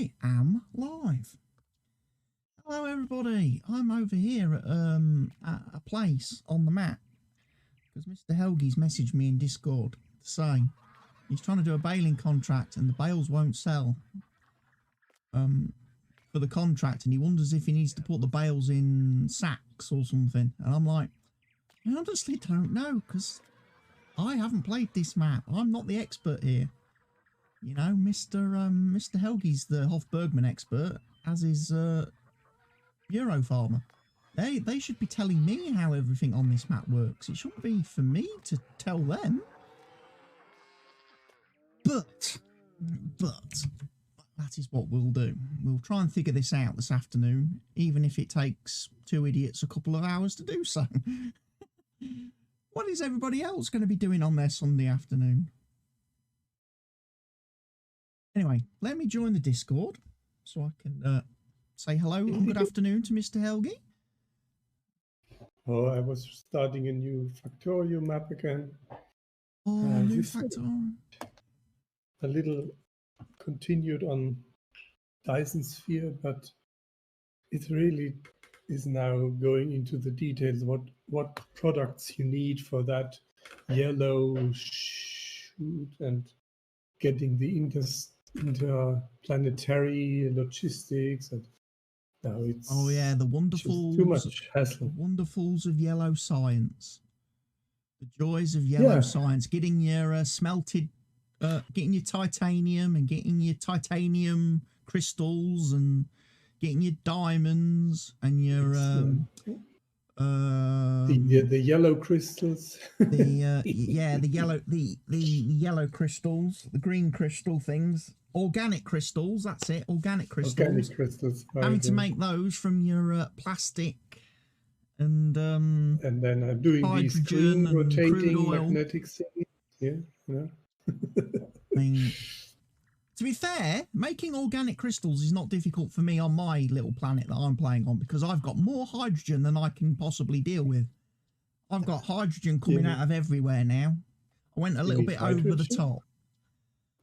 I am live. Hello everybody, I'm over here at a place on the map because Mr. Helgi's messaged me in Discord to say he's trying to do a baling contract and the bales won't sell for the contract, and he wonders if he needs to put the bales in sacks or something. And I'm like, I honestly don't know because I haven't played this map. I'm not the expert here. You know, Mr. Helgi's the Hof Bergmann expert, as is Euro Farmer. They should be telling me how everything on this map works. It shouldn't be for me to tell them. But that is what we'll do. We'll try and figure this out this afternoon, even if it takes two idiots a couple of hours to do so. What is everybody else going to be doing on their Sunday afternoon? Anyway, let me join the Discord so I can say hello and good afternoon to Mr. Helgi. Oh, I was starting a new Factorio map again. Oh, new Factorio. A little continued on Dyson Sphere, but it really is now going into the details. What products you need for that yellow shoot and getting the interplanetary logistics, and now it's the wonderfuls, too much hassle. Wonderfuls of yellow science, the joys of yellow science, getting your smelted, getting your titanium and getting your titanium crystals and getting your diamonds and your the yellow crystals. the yellow crystals, the green crystal things, organic crystals. That's it, organic crystals. Organic crystals. Having to make those from your plastic and then I'm doing these hydrogen and rotating crude oil. magnetic things. Yeah, you know. I mean, to be fair, making organic crystals is not difficult for me on my little planet that I'm playing on, because I've got more hydrogen than I can possibly deal with. I've got hydrogen coming out of everywhere now. I went a little bit over the top.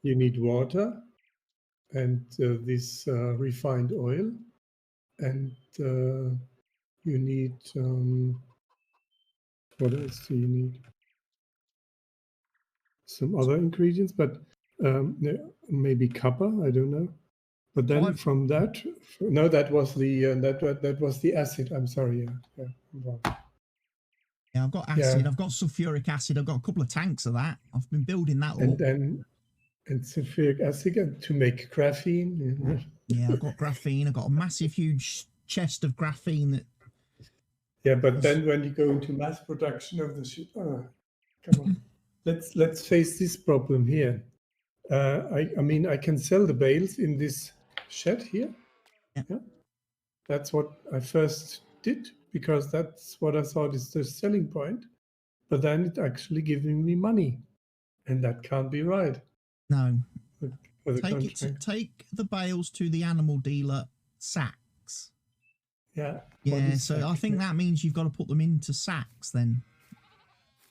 You need water and this refined oil, and you need what else do you need? Some other ingredients, but maybe copper. I don't know. But then from that, no, that was the that was the acid. I'm sorry. Yeah, yeah, I've got acid. I've got sulfuric acid. I've got a couple of tanks of that. I've been building that up. And sulfuric acid to make graphene. Yeah, I've got graphene. I've got a massive, huge chest of graphene. That. Yeah, but then when you go into mass production of the shit, come on. Let's face this problem here. I mean, I can sell the bales in this shed here. Yeah. That's what I first did, because that's what I thought is the selling point. But then it's actually giving me money, and that can't be right. No. Take the bales to the animal dealer sacks. Yeah. Yeah, so I think that means you've got to put them into sacks then.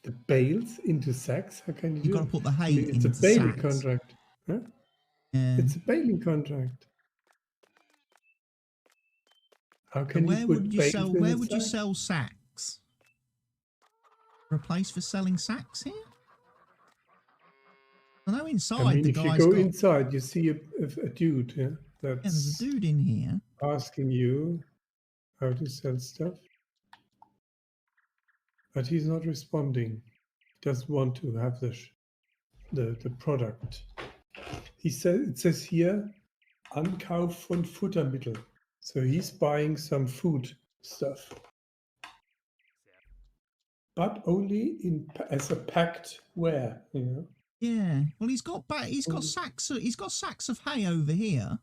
The bales into sacks? How can you do You've got to put the hay into sacks. It's a baling contract. Huh? Yeah. It's a baling contract. How can you put bales in a sack? Where would you sell sacks? A place for selling sacks here? I know inside, I mean, if you go inside, you see a dude. Yeah, there's a dude in here asking you how to sell stuff, but he's not responding. He doesn't want to have the product. It says here, Ankauf von Futtermittel. So he's buying some food stuff, but only as a packed ware, you know. Yeah, well, he's got sacks. He's got sacks of hay over here,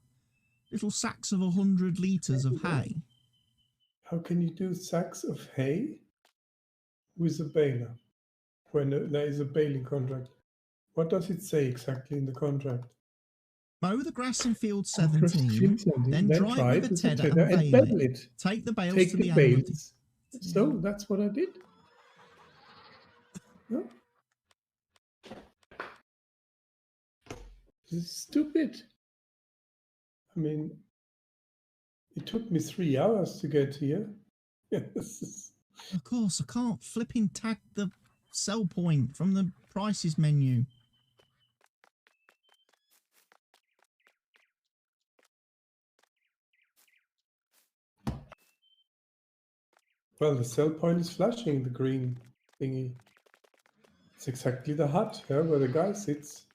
little sacks of 100 liters of hay. How can you do sacks of hay with a baler when there is a baling contract? What does it say exactly in the contract? Mow the grass in field 17, then dry it with a tedder and bale it. Take the bales to the animal. So that's what I did. No? This is stupid. I mean, it took me 3 hours to get here. Yes. Of course, I can't flipping tag the sell point from the prices menu. Well, the sell point is flashing, the green thingy. It's exactly the hut, yeah, where the guy sits.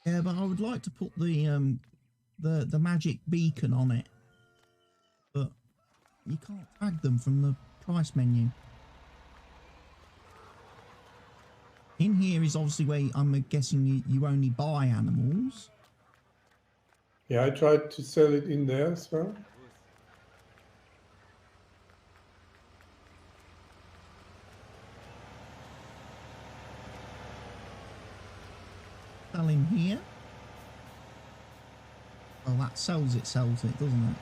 Yeah, but I would like to put the magic beacon on it, but you can't tag them from the price menu. In here is obviously where I'm guessing you only buy animals. Yeah, I tried to sell it in there as well. Sell in here. Well, that sells it, doesn't it?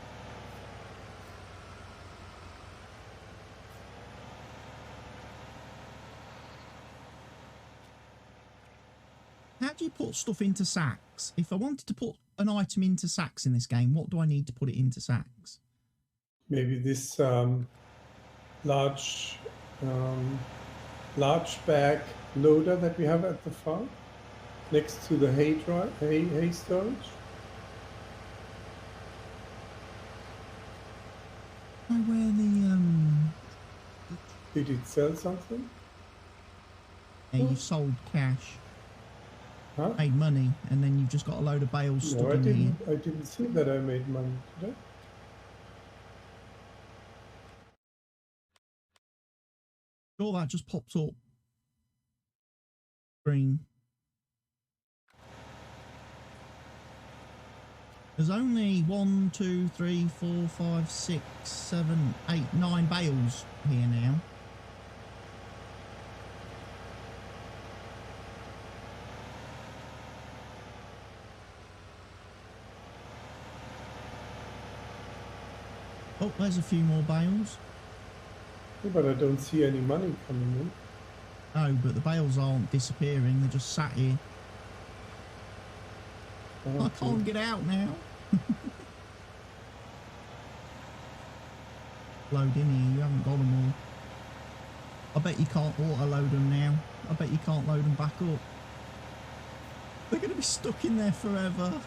How do you put stuff into sacks? If I wanted to put an item into sacks in this game, what do I need to put it into sacks? Maybe this large bag loader that we have at the farm, next to the hay storage. Where Did it sell something? yeah, you've sold cash, Huh? made money, and then you've just got a load of bales stuck No, I in here. didn't. I didn't see that I made money today. Sure, that just popped up. Green. There's only 1, 2, 3, 4, 5, 6, 7, 8, 9 bales here now. Oh, there's a few more bales. Yeah, but I don't see any money coming in. No, but the bales aren't disappearing. They're just sat here. Oh, I can't get out now. Load in here. You haven't got them all. I bet you can't auto-load them now. I bet you can't load them back up. They're going to be stuck in there forever.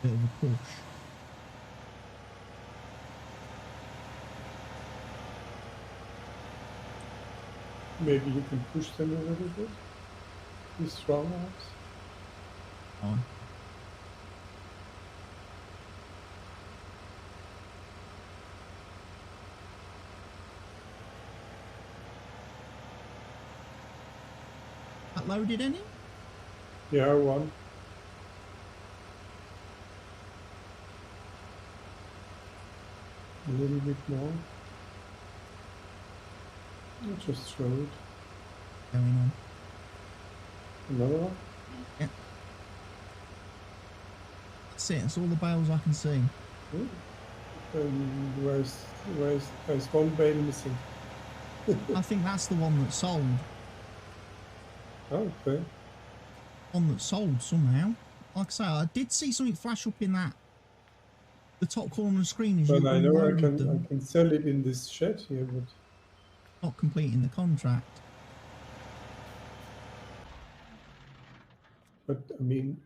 Bit of a push. Maybe you can push them a little bit. These strong arms. On. That loaded any? Yeah, one. A little bit more. I just throw it. Going on. Another one? Yeah. That's it. That's all the bales I can see. There's one bale missing. I think that's the one that sold. Oh, okay. One that sold somehow. Like I say, I did see something flash up in the top corner of the screen as Well, you I know I unloaded them. can sell it in this shed here, but Not completing the contract. I mean,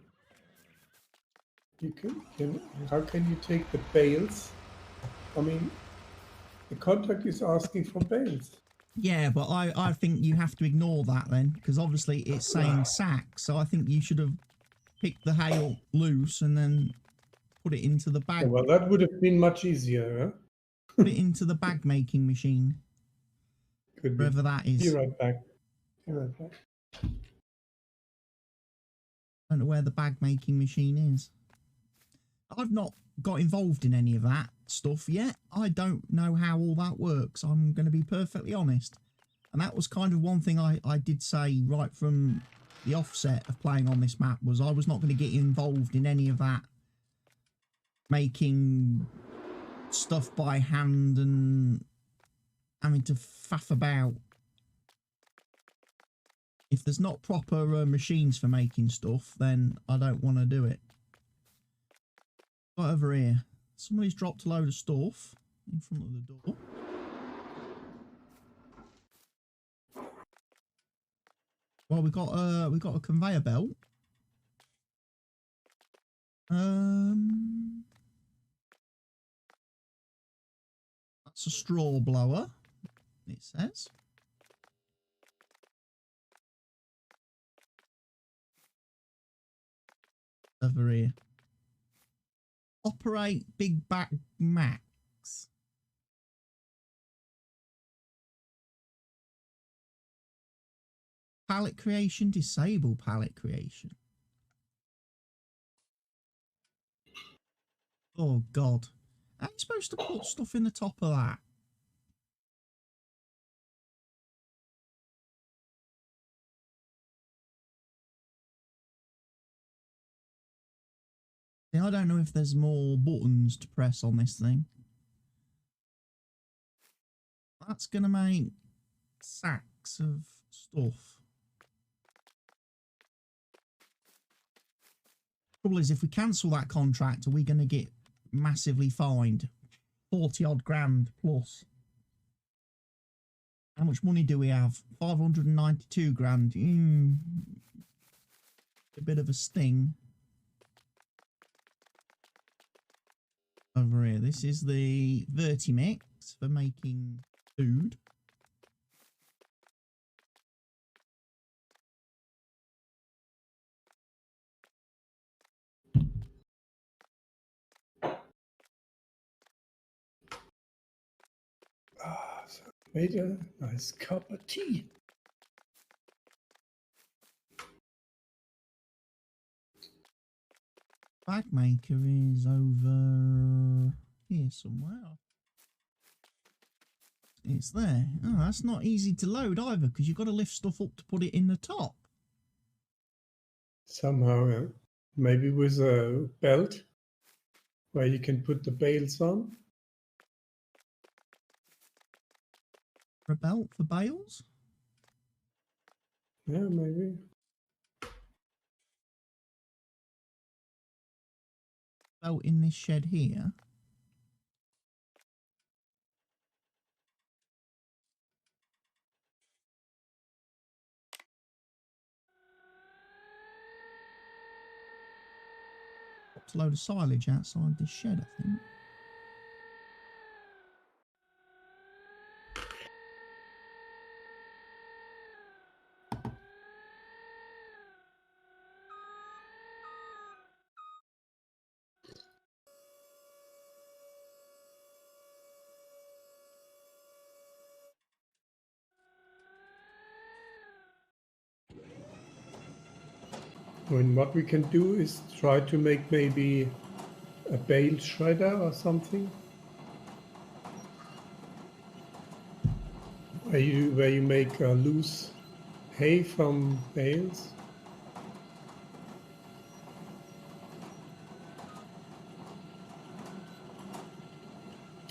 you can how can you take the bales? I mean, the contract is asking for bales. Yeah, but I think you have to ignore that then, because obviously it's saying sack, so I think you should have picked the hay up loose and then put it into the bag. Well, that would have been much easier, huh? Put it into the bag making machine. Could be. Wherever that is. Be right back. Be right back. I don't know where the bag making machine is. I've not got involved in any of that stuff yet. I don't know how all that works. I'm going to be perfectly honest. And that was kind of one thing I did say right from the offset of playing on this map, was I was not going to get involved in any of that making stuff by hand and having to faff about. If there's not proper machines for making stuff, then I don't want to do it. Right over here. Somebody's dropped a load of stuff in front of the door. Well, we got a conveyor belt. That's a straw blower, it says. Over here. Operate Big Back Max. Pallet creation, disable pallet creation. Oh God. How are you supposed to put stuff in the top of that? I don't know if there's more buttons to press on this thing. That's going to make sacks of stuff. Trouble is, if we cancel that contract, are we going to get massively fined? 40 odd grand plus. How much money do we have? 592 grand. A bit of a sting. Over here, this is the Vertimix for making food. Ah, so made a nice cup of tea. Bag maker is over here somewhere. It's there. Oh, that's not easy to load either, because you've got to lift stuff up to put it in the top. Somehow, maybe with a belt where you can put the bales on. For a belt for bales? Yeah, maybe. Belt in this shed here. Got a load of silage outside this shed, I think. And what we can do is try to make maybe a bale shredder or something. Where you make loose hay from bales.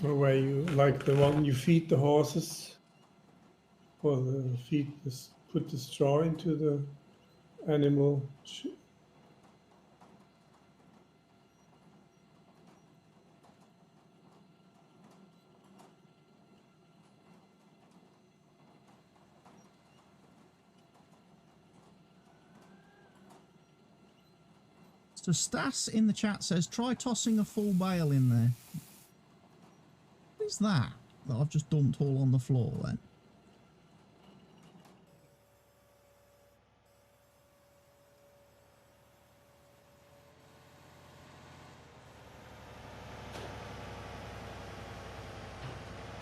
Or where you, like the one you feed the horses, or put the straw into the animal. So Stas in the chat says, try tossing a full bale in there. What is that I've just dumped all on the floor then?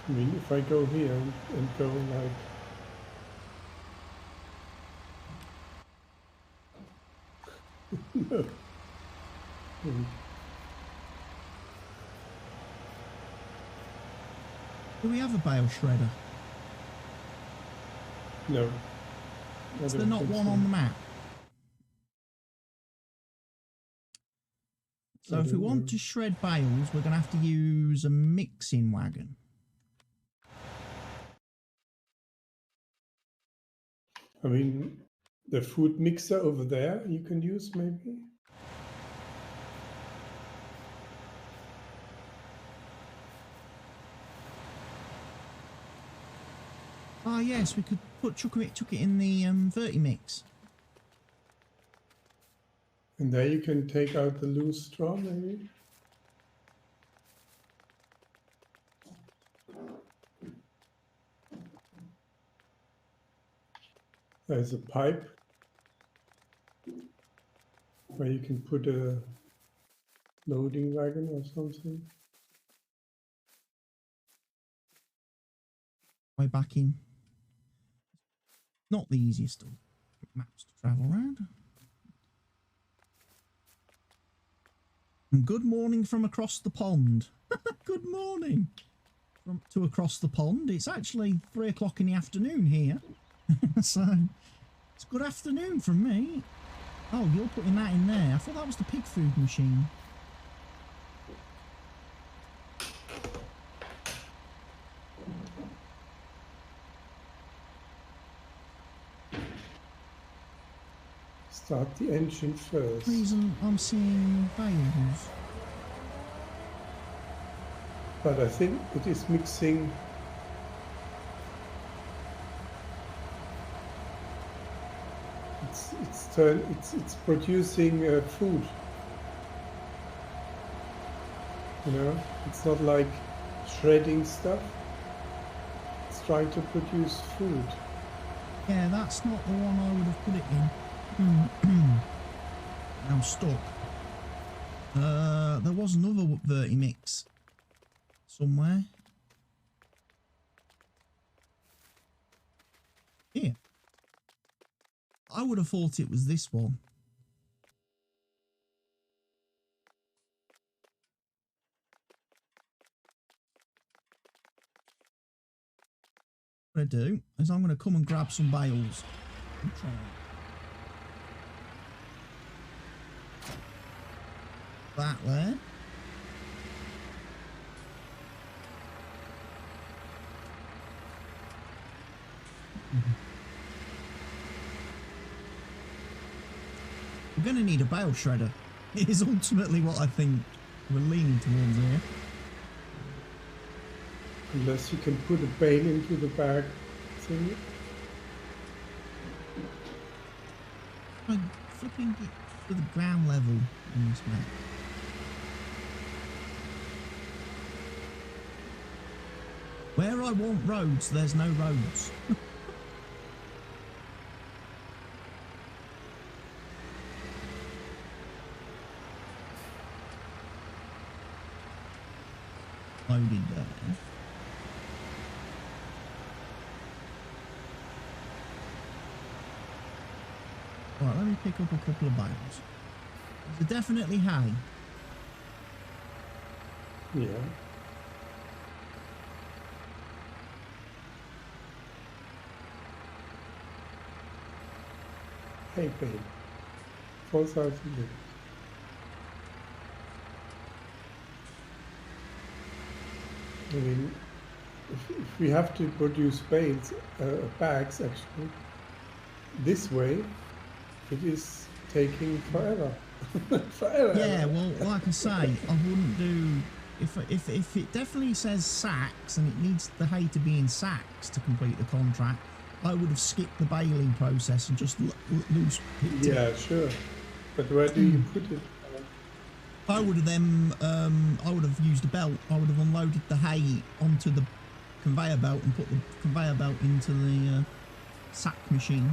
I mean, if I go here and go like... No. Do we have a bale shredder? No. Is there not one on the map? So if we want to shred bales, we're going to have to use a mixing wagon. I mean, the food mixer over there you can use maybe. Ah, yes, we could chuck it in the Vertimix. And there you can take out the loose straw maybe. There's a pipe where you can put a loading wagon or something. Way back in. Not the easiest of maps to travel around. And good morning from across the pond. Good morning to across the pond. It's actually 3 o'clock in the afternoon here. So it's good afternoon from me. Oh, you're putting that in there. I thought that was the pig food machine. Start the engine first. Reason I'm seeing bales. But I think it is mixing. It's producing food. You know, it's not like shredding stuff. It's trying to produce food. Yeah, that's not the one I would have put it in. I'm stuck. There was another Vertimix somewhere. Here. I would have thought it was this one. What I'm going to do is I'm going to come and grab some bales. And try that there. We're going to need a bale shredder. It is ultimately what I think we're leaning towards here. Unless you can put a bale into the bag thing. I flipping it to the ground level on this map. Where I want roads, there's no roads. Loaded there. Right, let me pick up a couple of bales. There's definitely hay. Yeah. Hay bale. 4,000 liters. I mean, if we have to produce bales, bags actually, this way, it is taking forever. Forever. Yeah, well, like I say, I wouldn't do... If it definitely says sacks and it needs the hay to be in sacks to complete the contract, I would have skipped the baling process and just loose picked it. Yeah, sure. But where do you put it? I would have then, I would have used a belt. I would have unloaded the hay onto the conveyor belt and put the conveyor belt into the sack machine.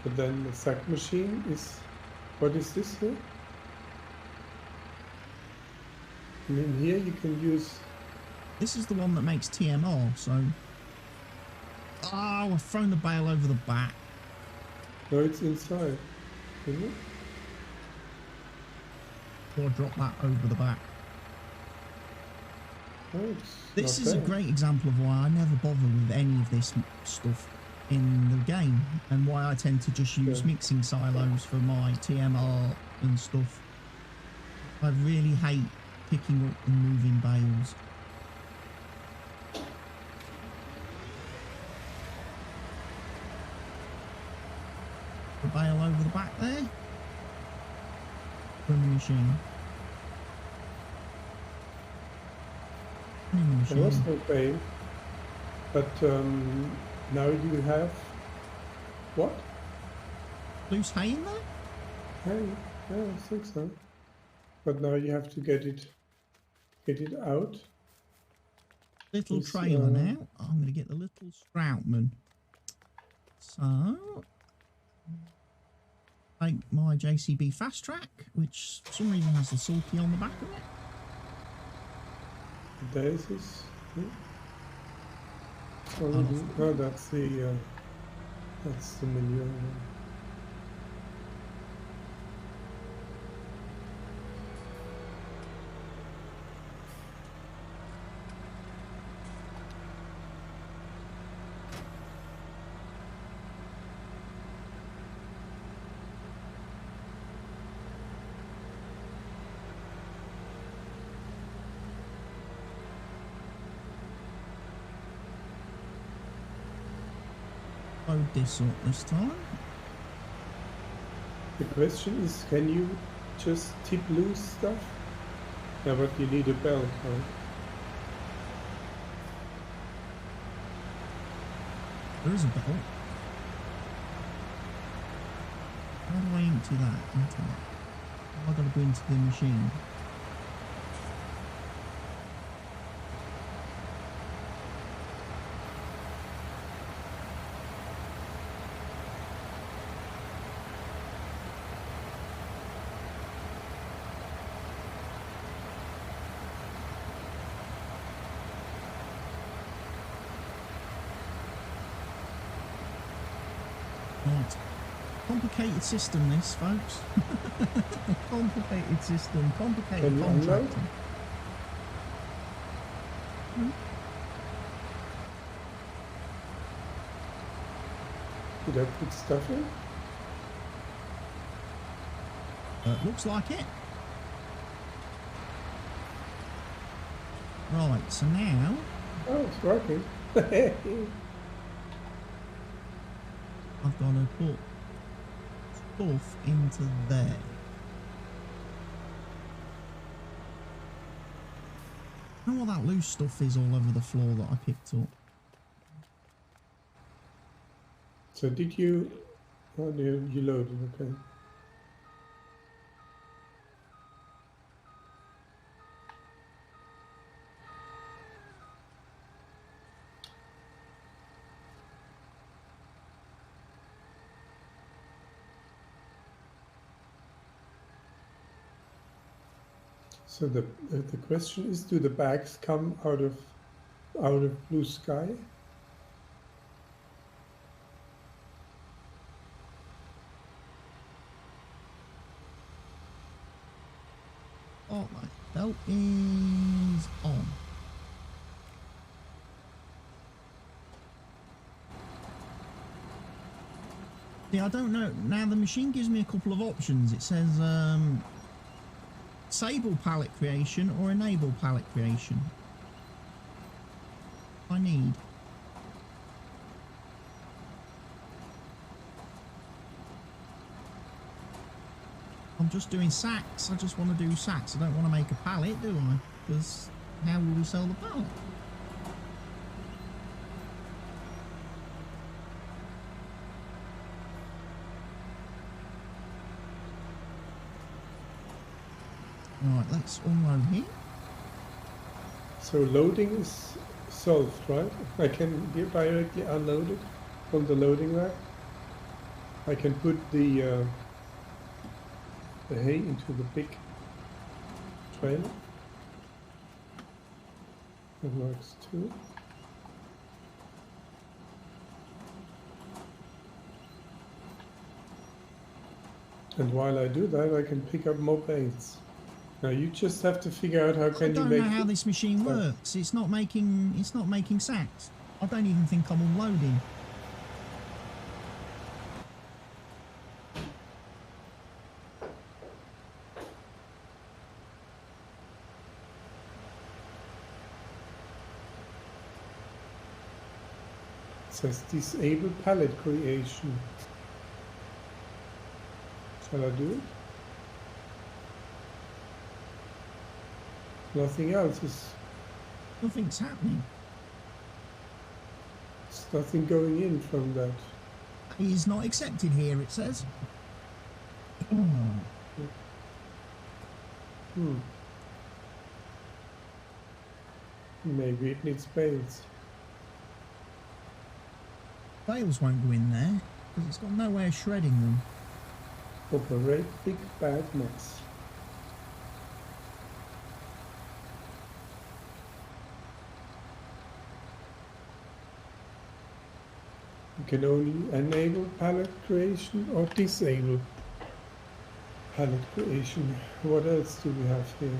But then the sack machine is, what is this here? I mean, here you can use... This is the one that makes TMR, so... Oh, I've thrown the bale over the back. No, it's inside, isn't it? Or drop that over the back. No, This is a great example of why I never bother with any of this stuff in the game, and why I tend to just use mixing silos for my TMR and stuff. I really hate picking up and moving bales. The bale over the back there. From the machine. There was no bale, but now you have what? Loose hay in there? Hey, yeah, I think so. But now you have to get it out. Little This, trailer now. I'm going to get the little Stroutman. So, take my JCB Fast Track, which for some reason has the sulky on the back of it. There's this. Oh, that's the manure. Load this up this time. The question is, can you just tip loose stuff? Yeah, but you need a belt, right? There is a belt. How do I empty that? Into that? I've got to go into the machine. Right. Complicated system this, folks. Complicated system, complicated contracting. Did I put stuff in? Looks like it. Right, so now... Oh, it's working. I've got to put stuff into there. I don't know what that loose stuff is all over the floor that I picked up. So did you... Oh, you loaded, okay. So the question is, do the bags come out of blue sky? Oh, my belt is on. Yeah, I don't know. Now the machine gives me a couple of options. It says disable pallet creation or enable pallet creation. I need. I'm just doing sacks. I just want to do sacks. I don't want to make a pallet, do I? Because how will we sell the pallet? Right, let's unload here. So loading is solved, right? I can directly unload it from the loading rack. I can put the hay into the big trailer. That works too. And while I do that, I can pick up more bales. Now you just have to figure out how can you make. I don't know how this machine works. It's not making sacks. I don't even think I'm unloading. says disable palette creation. Shall I do it? Nothing else is. Nothing's happening. There's nothing going in from that. He's not accepted here, it says. Maybe it needs bales. Bales won't go in there because it's got no way of shredding them. Operate big bad mess. You can only enable palette creation or disable palette creation. What else do we have here?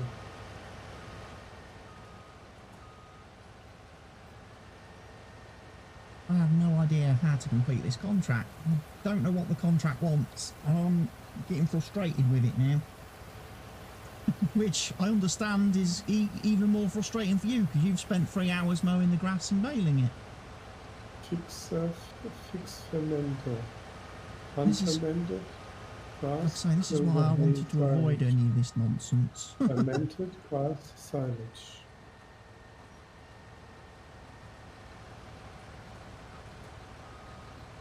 I have no idea how to complete this contract. I don't know what the contract wants, and I'm getting frustrated with it now. Which I understand is even more frustrating for you because you've spent 3 hours mowing the grass and baling it. Fix fermenter. Unfermented Like I grass. say, this is why I wanted to avoid any of this nonsense. Fermented grass silage.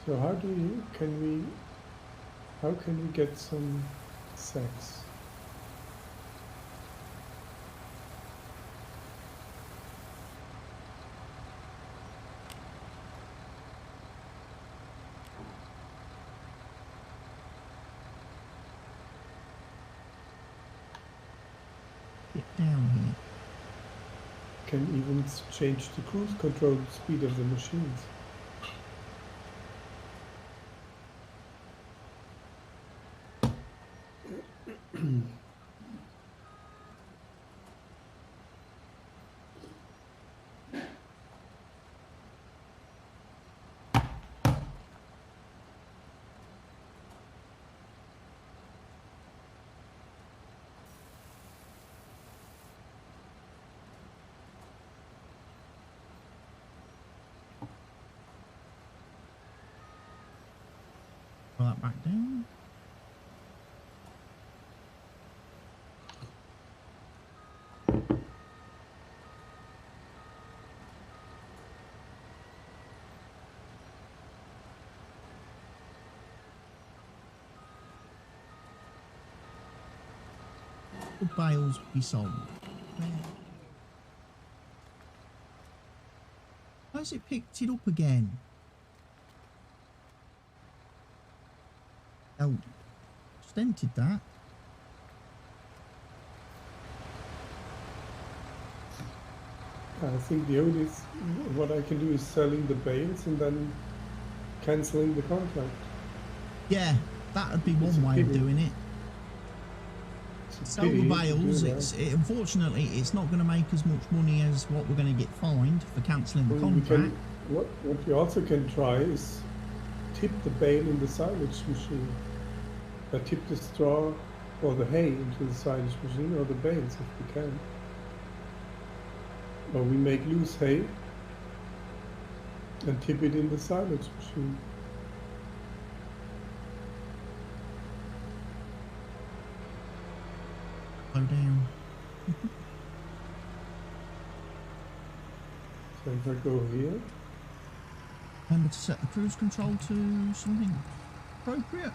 So how can we get some sex? Get down here. Can even change the cruise control speed of the machines. Pull that back down. The bales be sold. Why has it picked it up again? Oh, just entered that. I think the only what I can do is selling the bales and then cancelling the contract. Yeah, that would be It's one a way of pity. doing it. It's a Sell the pity to bales. do that. Unfortunately, it's not going to make as much money as what we're going to get fined for cancelling the Well, we contract. can, what we also can try is tip the bale in the silage machine. Tip the straw or the hay into the silage machine or the bales if we can. Or we make loose hay and tip it in the silage machine. Slow down. So if I go here, Remember to set the cruise control to something appropriate.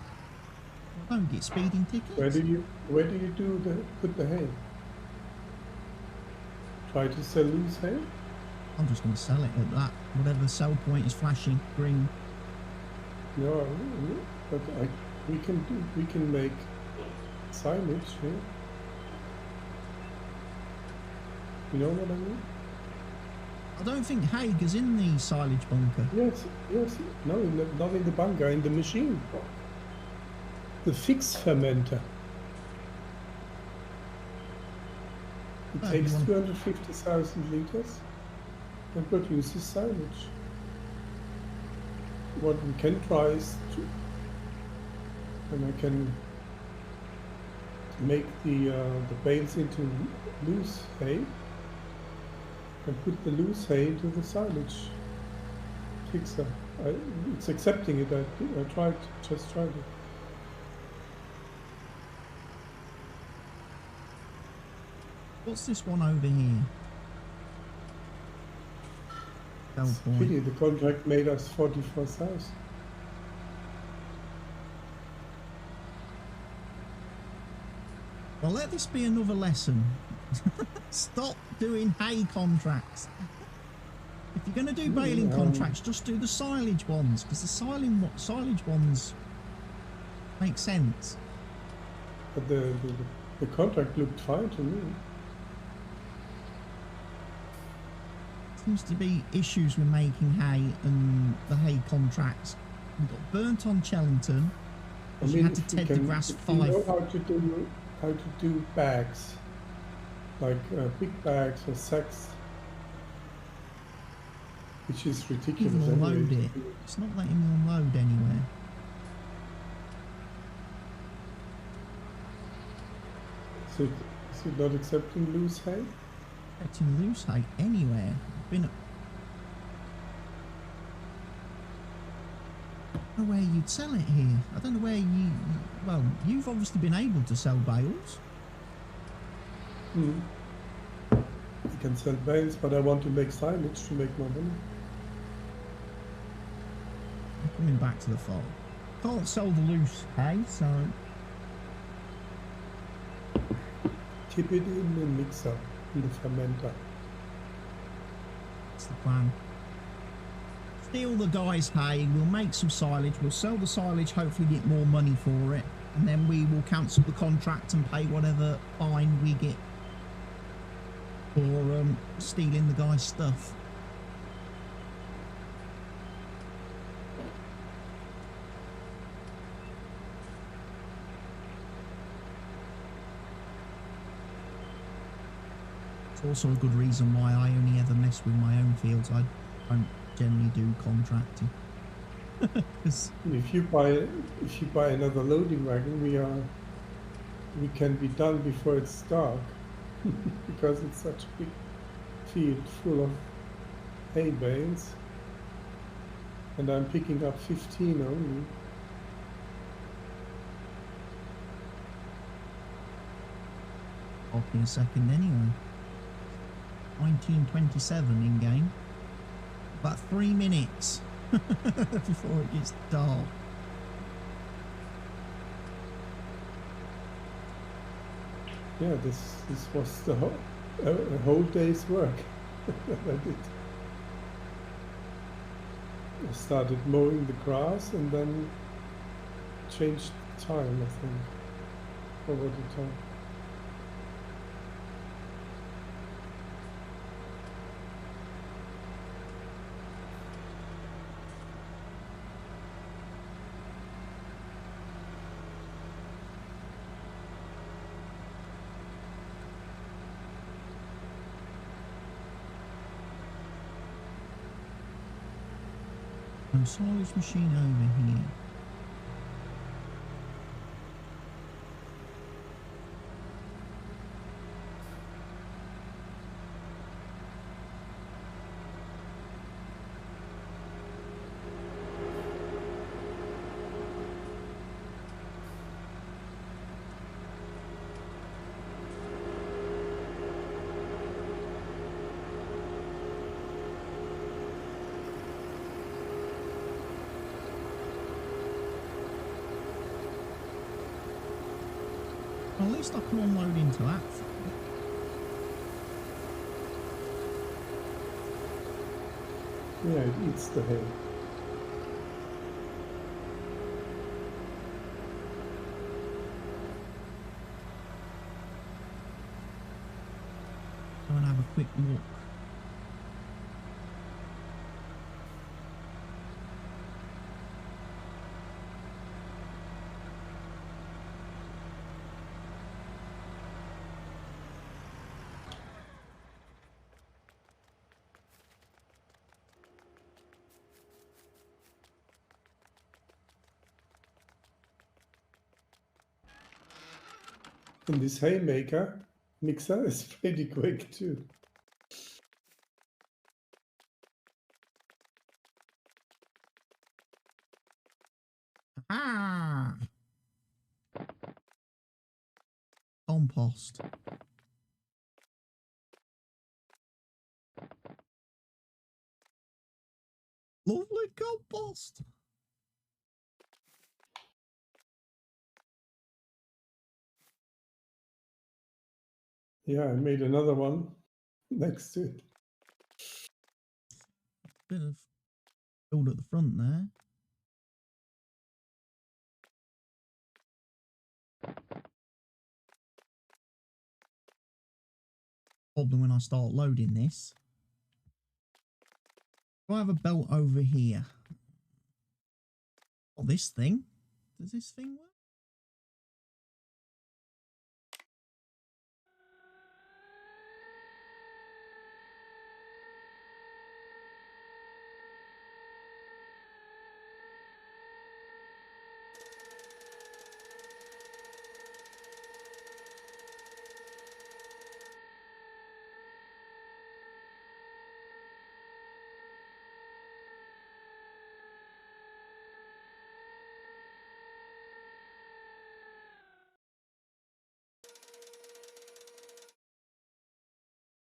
Don't get speeding tickets. where do you put the hay? Try to sell loose hay? I'm just going to sell it at that. Whatever the sell point is flashing green. No, but we can make silage here. You know what I mean? I don't think Hager's in the silage bunker. Yes. No, not in the bunker, in the machine. The fix fermenter. It Oh, takes you want- 250,000 liters and produces silage. What we can try is to, and I can make the bales into loose hay and put the loose hay into the silage fixer. it's accepting it. I just tried it. What's this one over here? Sell point. Pity the contract made us 44,000. Well, let this be another lesson. Stop doing hay contracts. If you're going to do baling contracts, just do the silage ones, because the silage ones make sense. But the contract looked fine to me. Seems to be issues with making hay and the hay contracts. We got burnt on Chellington. You had to ted the grass if you know how to do bags, like big bags or sacks, which is ridiculous. Even unload it. It's not letting me unload anywhere. So is it not accepting loose hay? Accepting loose hay anywhere. Been. I don't know where you'd sell it here. I don't know where you. Well, you've obviously been able to sell bales. I can sell bales, but I want to make silage to make more money. I'm coming back to the fold. Can't sell the loose hay, so. Keep it in the mixer, in the fermenter. That's the plan. Steal the guy's hay, we'll make some silage, we'll sell the silage, hopefully get more money for it, and then we will cancel the contract and pay whatever fine we get for stealing the guy's stuff. It's also a good reason why I only ever mess with my own fields. I don't generally do contracting. If you buy another loading wagon, we can be done before it's dark because it's such a big field full of hay bales, and I'm picking up 15 only. I'll be a second anyway. 1927 in game. About 3 minutes before it gets dark. Yeah, this was the whole day's work that I did. I started mowing the grass and then changed the time, I think, over the time. Silage machine over here. Well, at least I can unload into that. Yeah, it eats the hay. Go and have a quick look. And this haymaker mixer is pretty quick too. Ah! Compost. Lovely compost. Yeah, I made another one next to it. Bit of build at the front there. Problem when I start loading this. Do I have a belt over here? Oh, this thing? Does this thing work?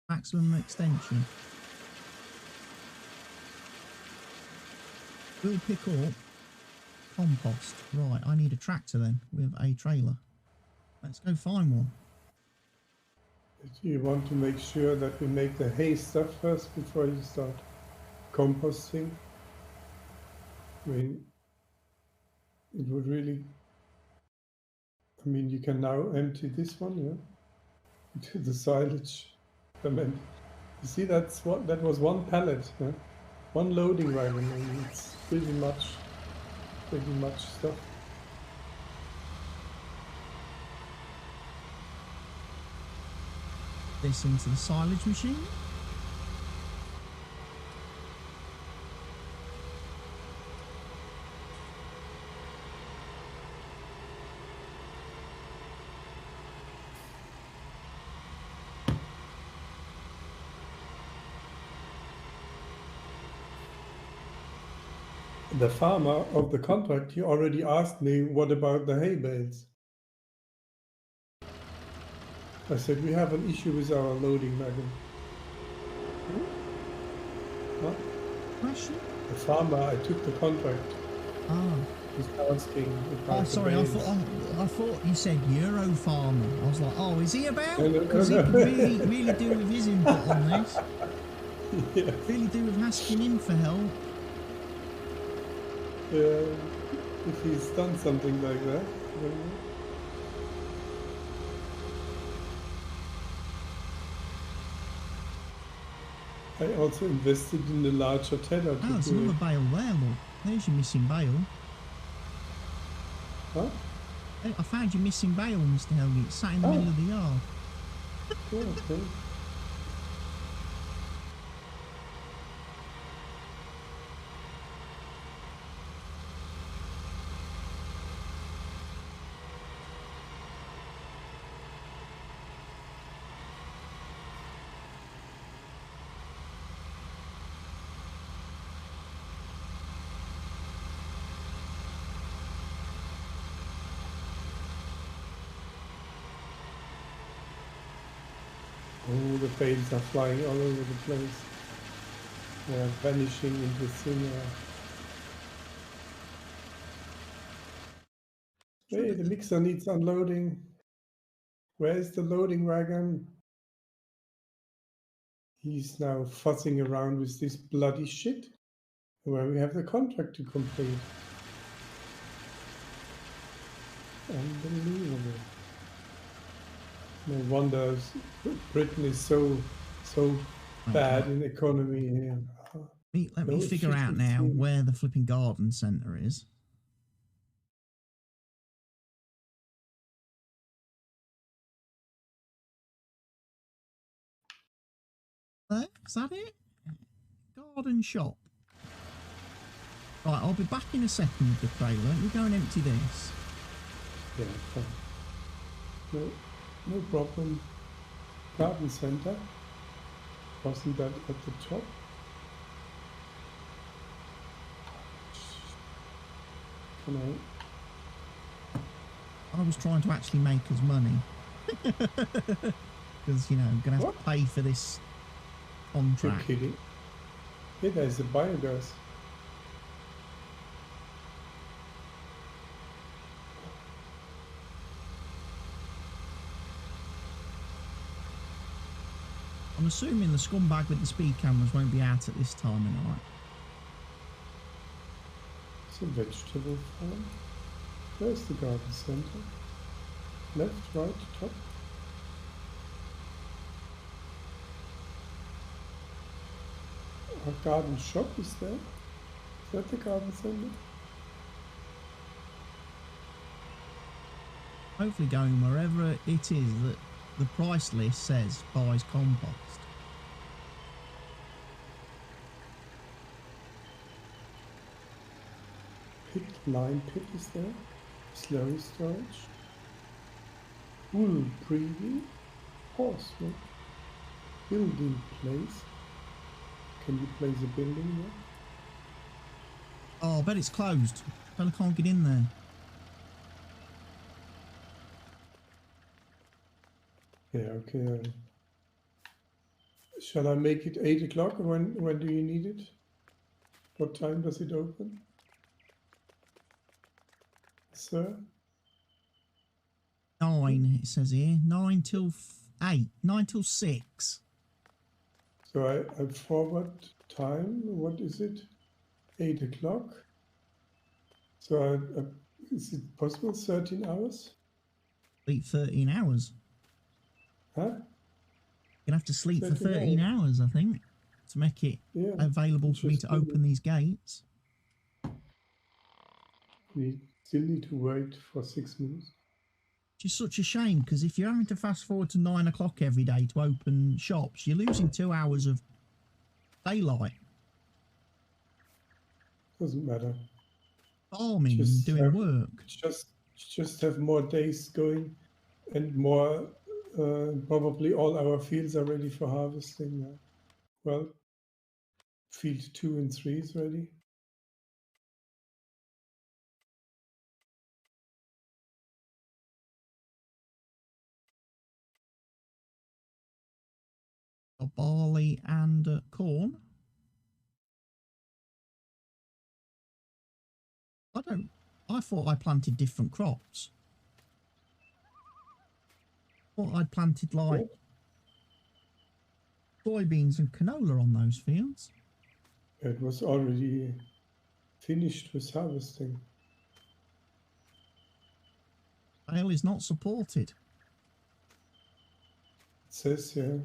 Maximum extension. We'll pick up compost. Right, I need a tractor then with a trailer. Let's go find one. You want to make sure that we make the hay stuff first before you start composting. I mean, it would really. I mean, you can now empty this one, yeah, into the silage. And then, you see, that was one pallet, yeah? One loading wagon, and it's pretty much stuff. This into the silage machine. The farmer of the contract, he already asked me, what about the hay bales? I said, we have an issue with our loading wagon. What? Question? The farmer, I took the contract. Ah. He's asking about Oh, sorry, the bales. I thought you said Euro Farmer. I was like, oh, is he about? No, no, Because no, he no. could really do with his input on this. Yeah. Really do with asking him for help. If he's done something like that. I don't know. I also invested in a larger teller Oh, to there's do another it. bale there, look. There's your missing bale. Huh? Hey, I found your missing bale, Mr. Helgi. It's sat in the Oh. middle of the yard. Yeah, okay. Oh, the bales are flying all over the place. They are vanishing into thin air. Hey, the mixer needs unloading. Where is the loading wagon? He's now fussing around with this bloody shit. Where we have the contract to complete. Unbelievable. No wonder Britain is so bad in economy here. Let me No figure out now efficiency. where the flipping garden centre is. There? Is that it? Garden shop. Right, I'll be back in a second with the trailer. Let me go and empty this. Yeah, fine. No problem. Garden center. Wasn't that at the top? Come on. I was trying to actually make us money. Because, you know, I'm going to have to pay for this You're contract. kidding. Yeah, there's the biogas. I'm assuming the scumbag with the speed cameras won't be out at this time of night. It's a vegetable farm. Where's the garden center? Left, right, top. Our garden shop is there. Is that the garden center? Hopefully going wherever it is that the price list says buys compost. Pit, lime pit is there. Slurry storage. Wool breeding. Horse milk. Building place. Can you place a building there? Oh, I bet it's closed. Fella can't get in there. Yeah, okay. Shall I make it 8 o'clock? When do you need it? What time does it open? Sir? 9, it says here. 9 till 8. 9 till 6. So I forward time. What is it? 8 o'clock. So is it possible 13 hours? Sleep 13 hours. Huh? You're going to have to sleep for 13 13 hours, I think, to make it available for me to open these gates. We still need to wait for 6 minutes. Which is such a shame, because if you're having to fast forward to 9 o'clock every day to open shops, you're losing 2 hours of daylight. Doesn't matter. Farming and doing work. Just have more days going and more, probably all our fields are ready for harvesting. Well, field 2 and 3 is ready. Barley and corn. I thought I planted different crops. I thought I'd planted like soybeans and canola on those fields. It was already finished with harvesting. Bale is not supported. It says, yeah,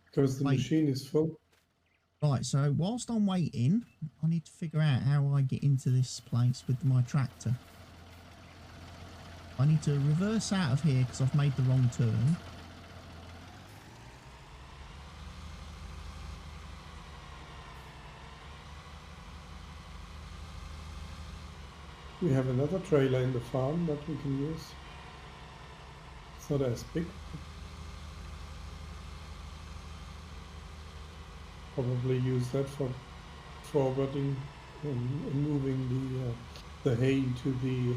because the machine is full. Right, so whilst I'm waiting, I need to figure out how I get into this place with my tractor. I need to reverse out of here because I've made the wrong turn. We have another trailer in the farm that we can use. It's not as big. Probably use that for forwarding and moving the hay into the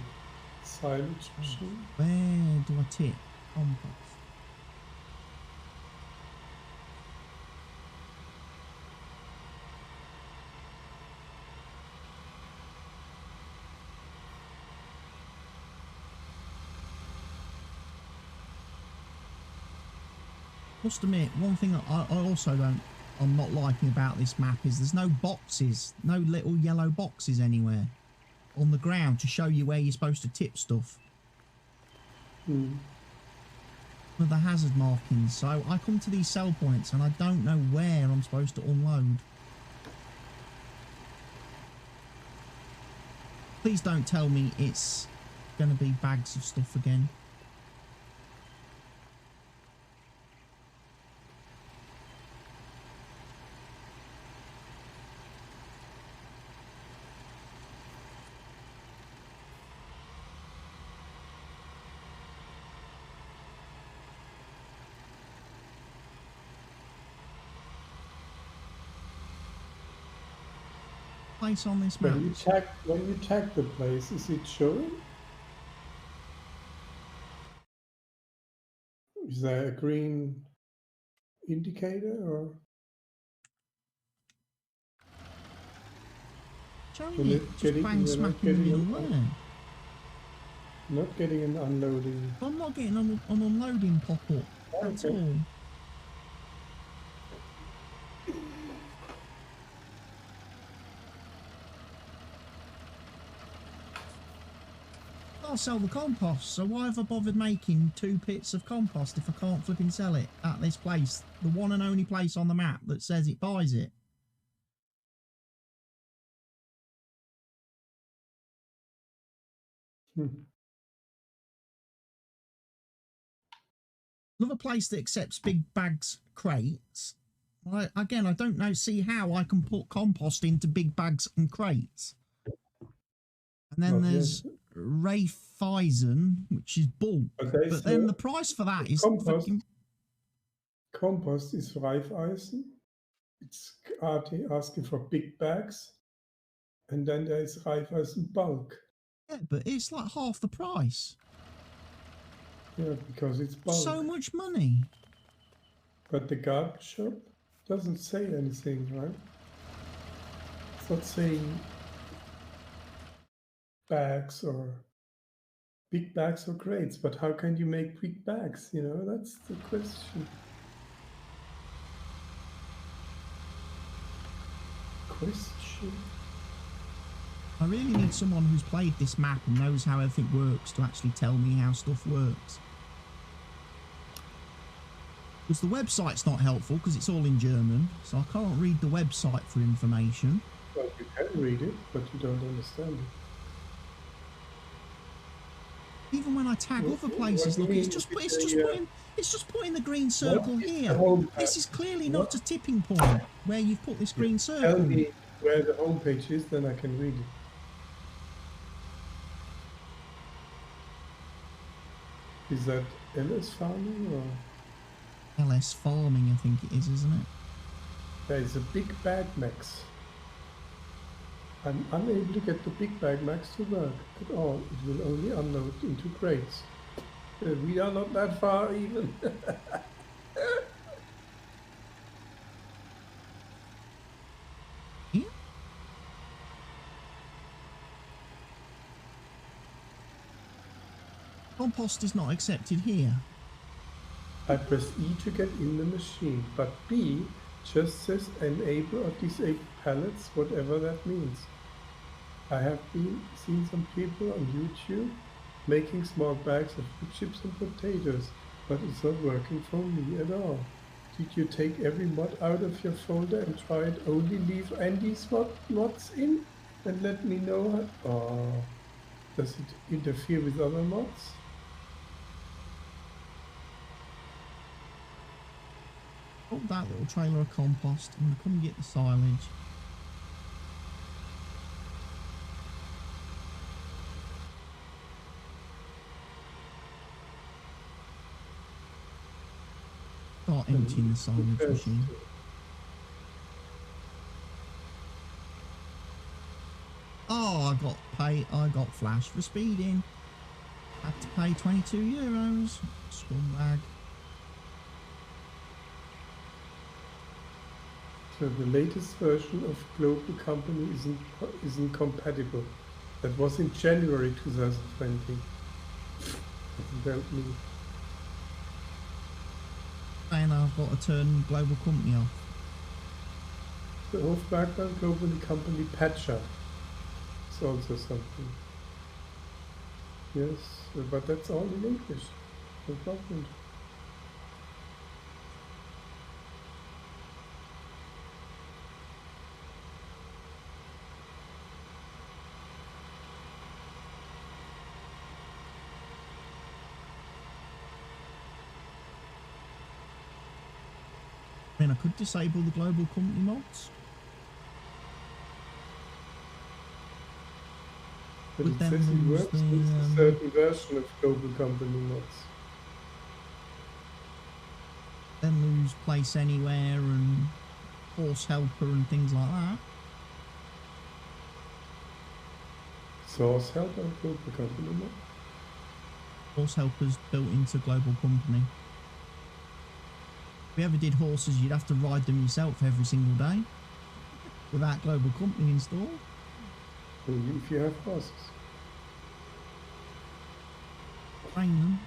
silage machine. Where do I tip? Compost. Must admit, one thing I'm not liking about this map is there's no boxes, no little yellow boxes anywhere on the ground to show you where you're supposed to tip stuff. One of the hazard markings. So I come to these sell points and I don't know where I'm supposed to unload. Please don't tell me it's going to be bags of stuff again. Place on this map. When you tag the place, is it showing? Is there a green indicator or Showing you're it, not just bang you're smack in the middle there. not getting an unloading? I'm not getting an unloading pop up at Okay. all. I'll sell the compost, so why have I bothered making 2 pits of compost if I can't flipping sell it at this place, the one and only place on the map that says it buys it? Another place that accepts big bags crates. Again, I don't see how I can put compost into big bags and crates. And then there's Raiffeisen, which is bulk. But then the price for that is compost. fucking... Compost is Raiffeisen. It's asking for big bags. And then there is Raiffeisen bulk. Yeah, but it's like half the price. Yeah, because it's bulk. So much money. But the garbage shop doesn't say anything, right? It's not saying bags or big bags or crates, but how can you make big bags? You know, that's the question. I really need someone who's played this map and knows how everything works to actually tell me how stuff works. Because the website's not helpful because it's all in German, so I can't read the website for information. Well, you can read it, but you don't understand it. Even when I tag other places, look, it's just putting the green circle here. This is clearly not a tipping point where you've put this green circle. Tell me where the homepage is, then I can read it. Is that LS farming or? LS farming, I think it is, isn't it? There is a big bag max. I'm unable to get the big bag max to work at all. It will only unload into crates. We are not that far even. Yeah. Compost is not accepted here. I press E to get in the machine, but B just says enable or disable pallets, whatever that means. I have seen some people on YouTube making small bags of wood chips and potatoes, but it's not working for me at all. Did you take every mod out of your folder and try it? Only leave Andy's mods in and let me know. Does it interfere with other mods? Put that little trailer of compost and come get the silage. Start emptying the silage machine. Oh, I got flashed for speeding. Had to pay €22. Scumbag. So the latest version of Global Company isn't compatible. That was in January 2020. Doesn't help me. And I've got to turn Global Company off. The Hof Bergmann Global Company Patcher is also something. Yes, but that's all in English. No problem. I mean, I could disable the Global Company mods. But it says it works with a certain version of Global Company mods. Then lose Place Anywhere and Horse Helper and things like that. Source Helper, Global Company mod. Horse Helper's built into Global Company. If you ever did horses, you'd have to ride them yourself every single day without global company installed. Only if you have horses. Train them.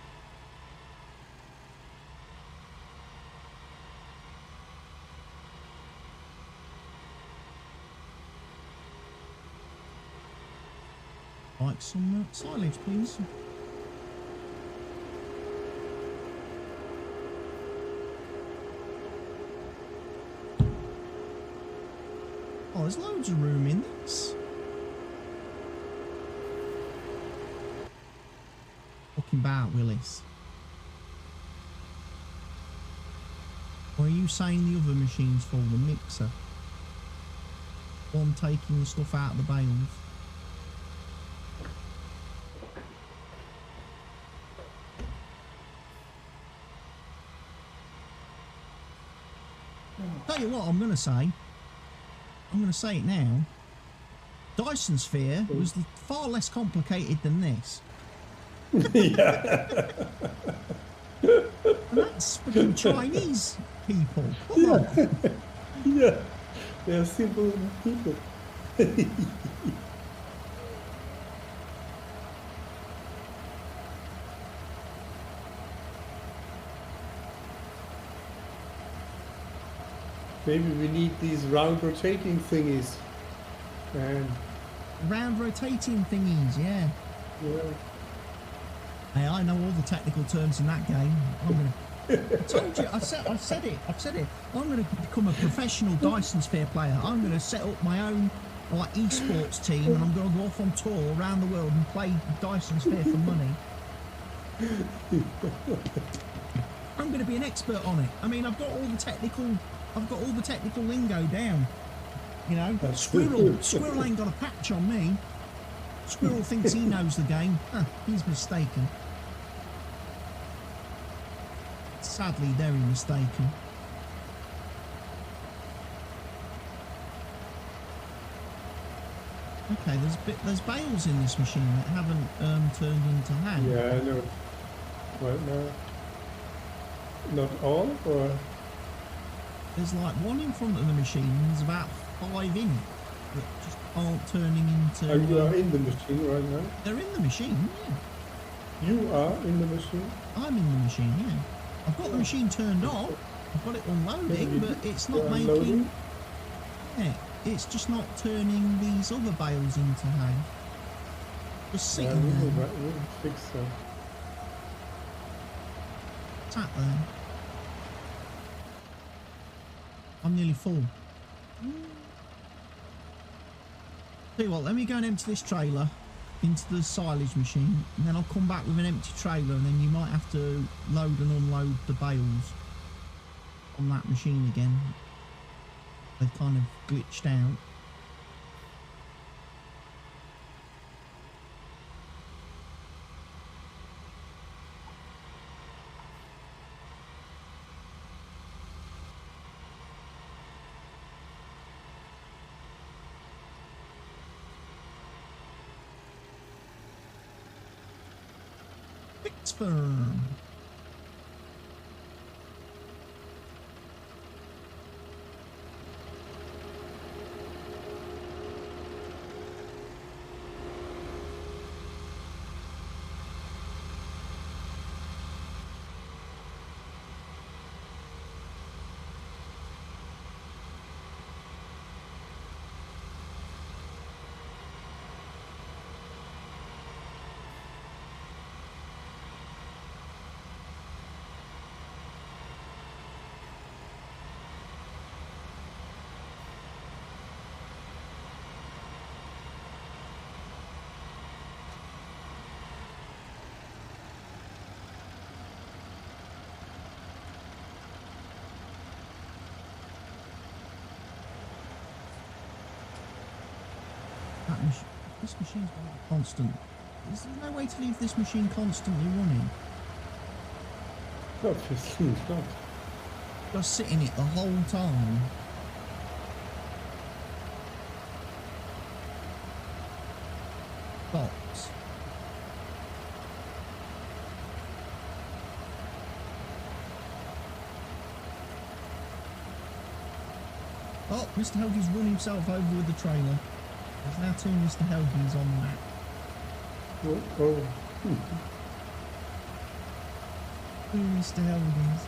Like some silage, please. Oh, there's loads of room in this. Talking about Willis. Or are you saying the other machine's for the mixer? One taking the stuff out of the bales. Tell you what I'm going to say. I'm going to say it now. Dyson Sphere was far less complicated than this. Yeah. And that's fucking Chinese people. Come on. Yeah. They're simple people. Maybe we need these round rotating thingies. And Round rotating thingies, yeah. yeah. Hey, I know all the technical terms in that game. I'm gonna. I told you. I've said it. I'm gonna become a professional Dyson Sphere player. I'm gonna set up my own like esports team, and I'm gonna go off on tour around the world and play Dyson Sphere for money. I'm gonna be an expert on it. I mean, I've got all the technical lingo down. You know, Squirrel ain't got a patch on me. Squirrel thinks he knows the game. Huh, he's mistaken. Sadly, very mistaken. Okay, there's bales in this machine that haven't turned into hay. Yeah, I know. Right now. Not all, or There's like one in front of the machine, and there's about 5 in it that just aren't turning into... and you are in the machine right now? They're in the machine, yeah. You are in the machine? I'm in the machine, yeah. I've got the machine turned off, I've got it unloading, but it's not making... Unloading? Yeah, it's just not turning these other bales into hay. Just sitting there. We'll fix that. Sat there. I'm nearly full. Tell you what, let me go and empty this trailer into the silage machine, and then I'll come back with an empty trailer, and then you might have to load and unload the bales on that machine again. They've kind of glitched out. Firm. This machine's constant. Is there no way to leave this machine constantly running? Obviously not. Just sit in it the whole time. Box. Oh, Mr. Helgie's run himself over with the trailer. There's now two Mr. Helgies on the map. Oh. Two Mr. Helgies.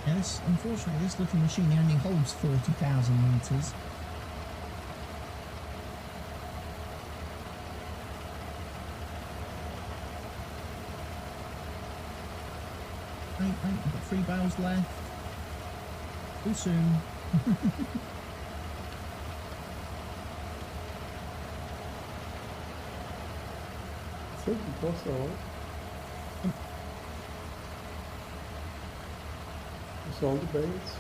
Yes, unfortunately, this little machine only holds 40,000 litres. Wait, I've got 3 barrels left. Too soon. I think it was all. That's all the bales.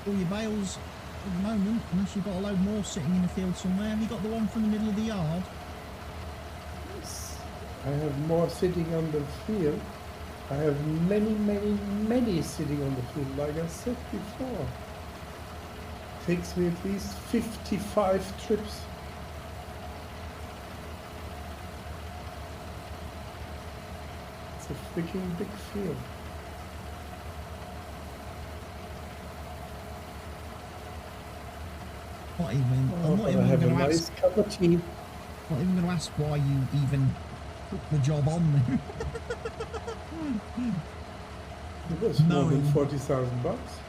All your bales at the moment, unless you've got a load more sitting in the field somewhere. Have you got the one from the middle of the yard? Yes. I have more sitting on the field. I have many sitting on the field, like I said before. Takes me at least 55 trips. It's a freaking big field. Not even. Oh, I'm not but I even have a going to nice ask. cup of tea. Not even going to ask why you even took the job on me. It was more than 40,000 bucks.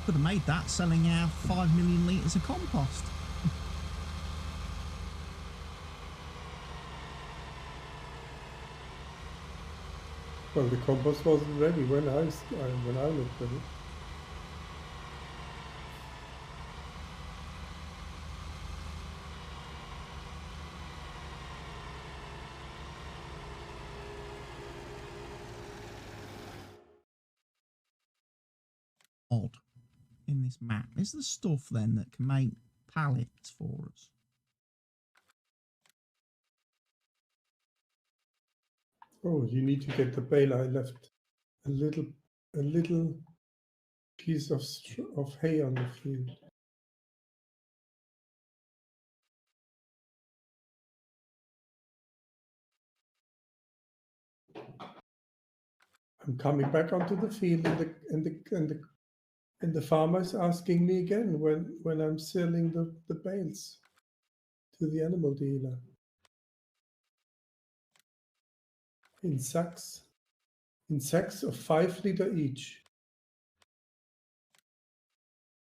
Could have made that selling our 5 million litres of compost. Well, the compost wasn't ready when I looked at it. Odd in this map. Is the stuff then that can make pallets for us? Oh, you need to get the bale. I left a little piece of hay on the field. I'm coming back onto the field, and the farmer is asking me again when I'm selling the bales to the animal dealer in sacks of 5 liter each.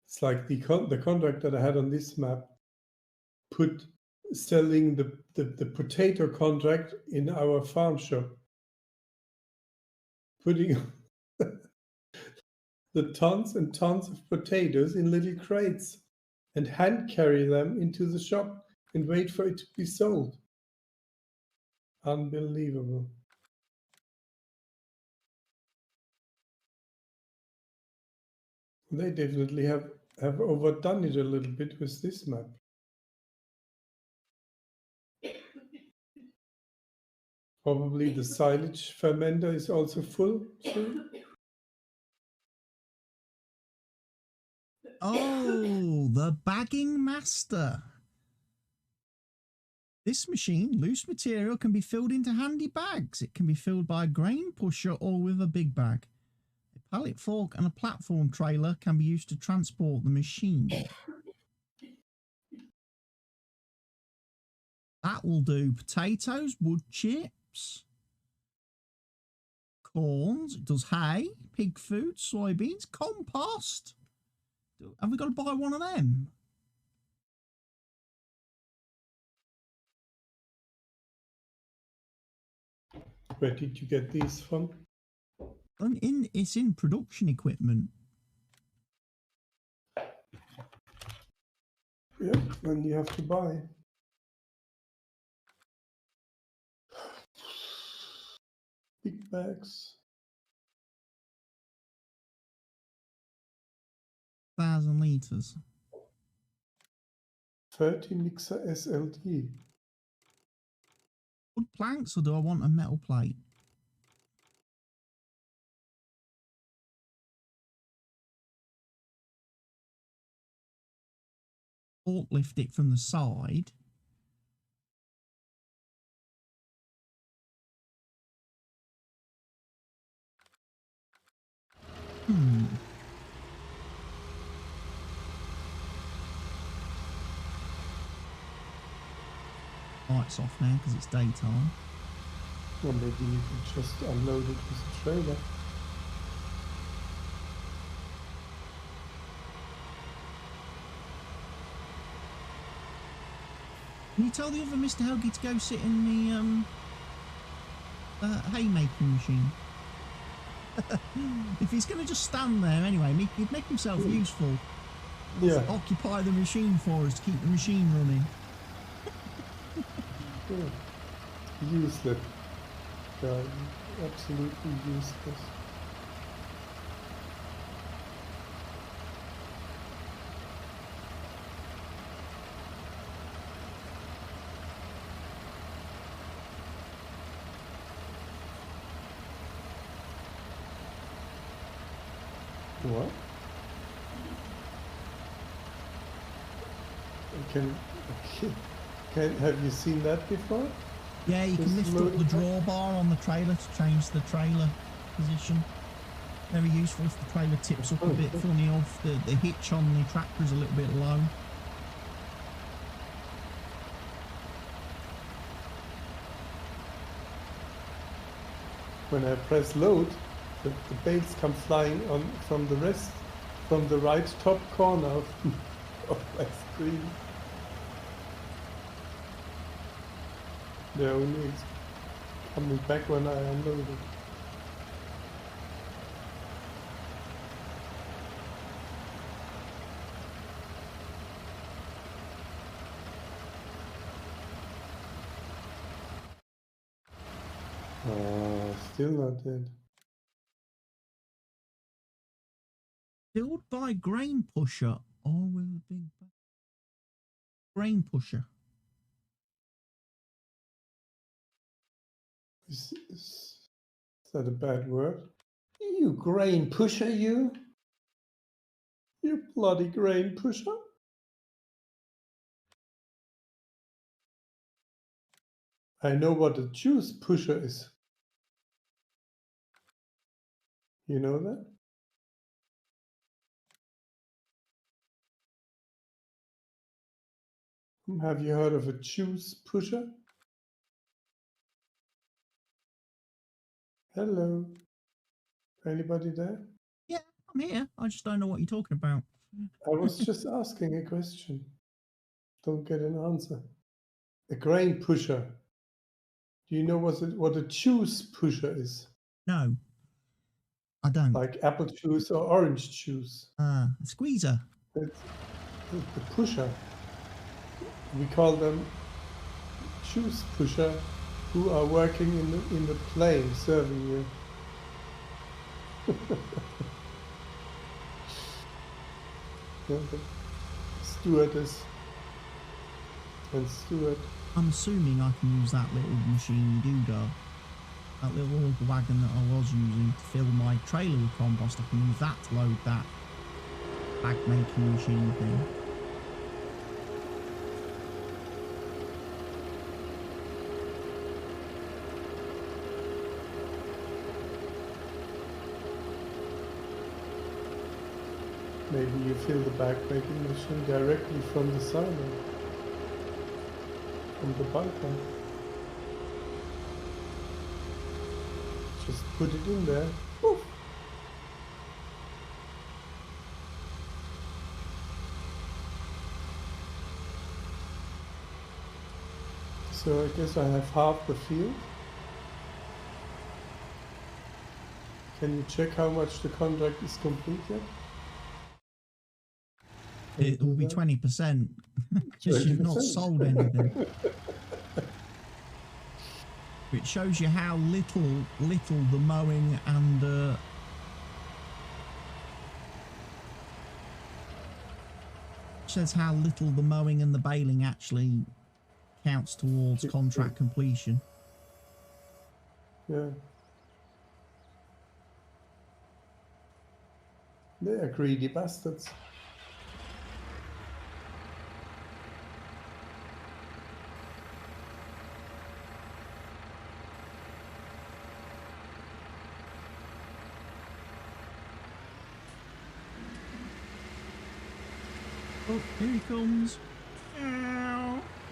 It's like the contract that I had on this map put selling the potato contract in our farm shop, putting the tons and tons of potatoes in little crates and hand carry them into the shop and wait for it to be sold. Unbelievable. They definitely have overdone it a little bit with this map. Probably the silage fermenter is also full soon. Oh, the bagging master. This machine, loose material, can be filled into handy bags. It can be filled by a grain pusher or with a big bag. A pallet fork and a platform trailer can be used to transport the machine. That will do potatoes, wood chips, corns. It does hay, pig food, soybeans, compost. Have we got to buy one of them? Where did you get these from? It's in production equipment. Yeah, then you have to buy. bags. 1,000 litres. 30 mixer SLD. Wood planks, or do I want a metal plate? Forklift it from the side. Lights off now because it's daytime. Or maybe you could just unload it with a trailer. Can you tell the other Mr. Helgi to go sit in the haymaking machine? If he's going to just stand there anyway, he'd make himself useful. Yeah. Occupy the machine for us to keep the machine running. Yeah. Useless. Yeah, absolutely useless. What? Have you seen that before? Yeah, you can lift up the drawbar on the trailer to change the trailer position. Very useful if the trailer tips up a bit funny off. The hitch on the tractor is a little bit low. When I press load, the bales come flying on from the right top corner of my screen. They're only coming back when I unload it. Still not dead. Built by grain pusher or with a big grain pusher. Is that a bad word? You grain pusher, you! You bloody grain pusher! I know what a juice pusher is. You know that? Have you heard of a juice pusher? Hello? Anybody there? Yeah, I'm here. I just don't know what you're talking about. I was just asking a question. Don't get an answer. A grain pusher. Do you know what a juice pusher is? No, I don't. Like apple juice or orange juice. A squeezer. It's the pusher. We call them juice pusher who are working in the plane serving you. Yeah, the stewardess and steward. I'm assuming I can use that little machine doodah. That little wagon that I was using to fill my trailer with compost. I can use that to load that bag making machine thing. Maybe you fill the bag making machine directly from the silo, from the balcony. Just put it in there. Woof. So I guess I have half the field. Can you check how much the contract is complete yet? It will be 20%. Just you've not sold anything. It shows you how little the mowing and says how little the mowing and the baling actually counts towards contract completion. Yeah. They are greedy bastards. Oh, here he comes.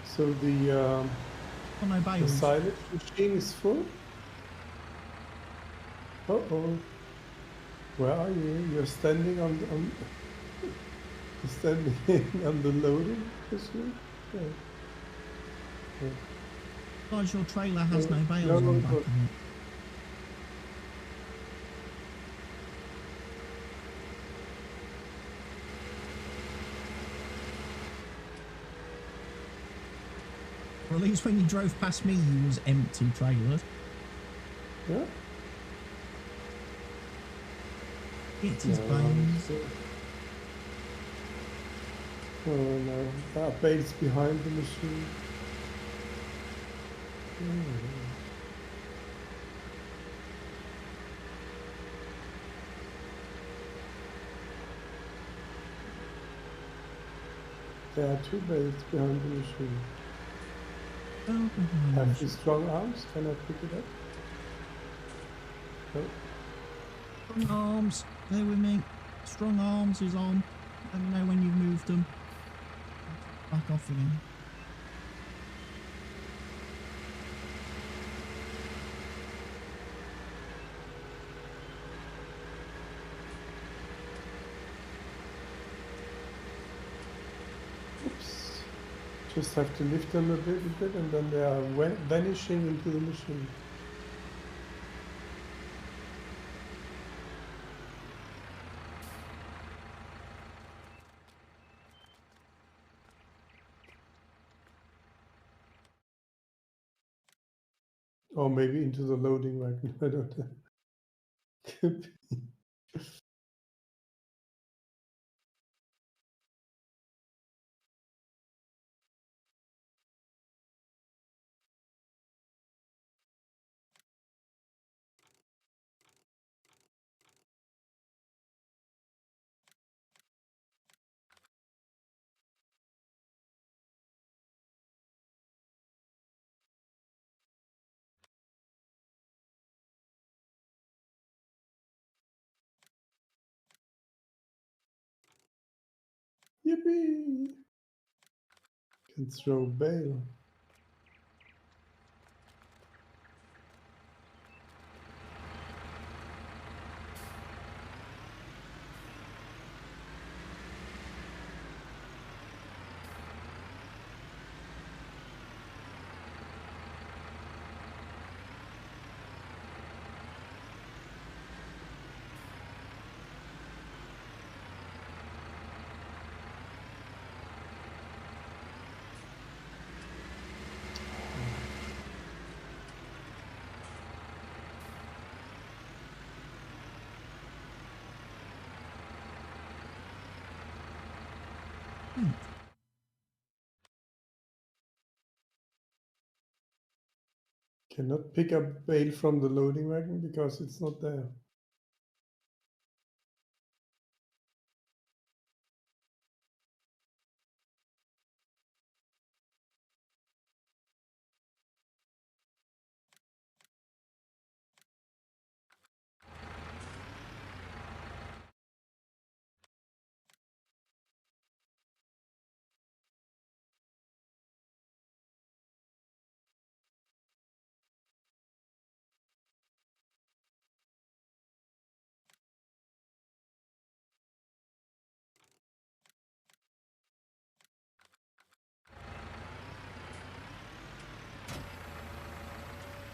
So the Oh, no the bales. silage machine is full. Uh-oh. Where are you? You're standing on you're standing on the loading machine? Yeah. Yeah. Guys, your trailer has no bales No, on the back but- of it. Or at least when you drove past me, you was empty trailer. Yeah. Get his No, bones. Oh no, there are bales behind the machine. There are 2 bales behind the machine. Oh, behind Have you. you strong arms? Can I pick it up? No. Strong arms. There with me. Strong arms is on. Let me know when you've moved them. Back off again. Oops. Just have to lift them a little bit and then they are vanishing into the machine. Or maybe into the loading wagon. I don't know. Could be. Yippee! Can throw bale. Cannot pick up bale from the loading wagon because it's not there.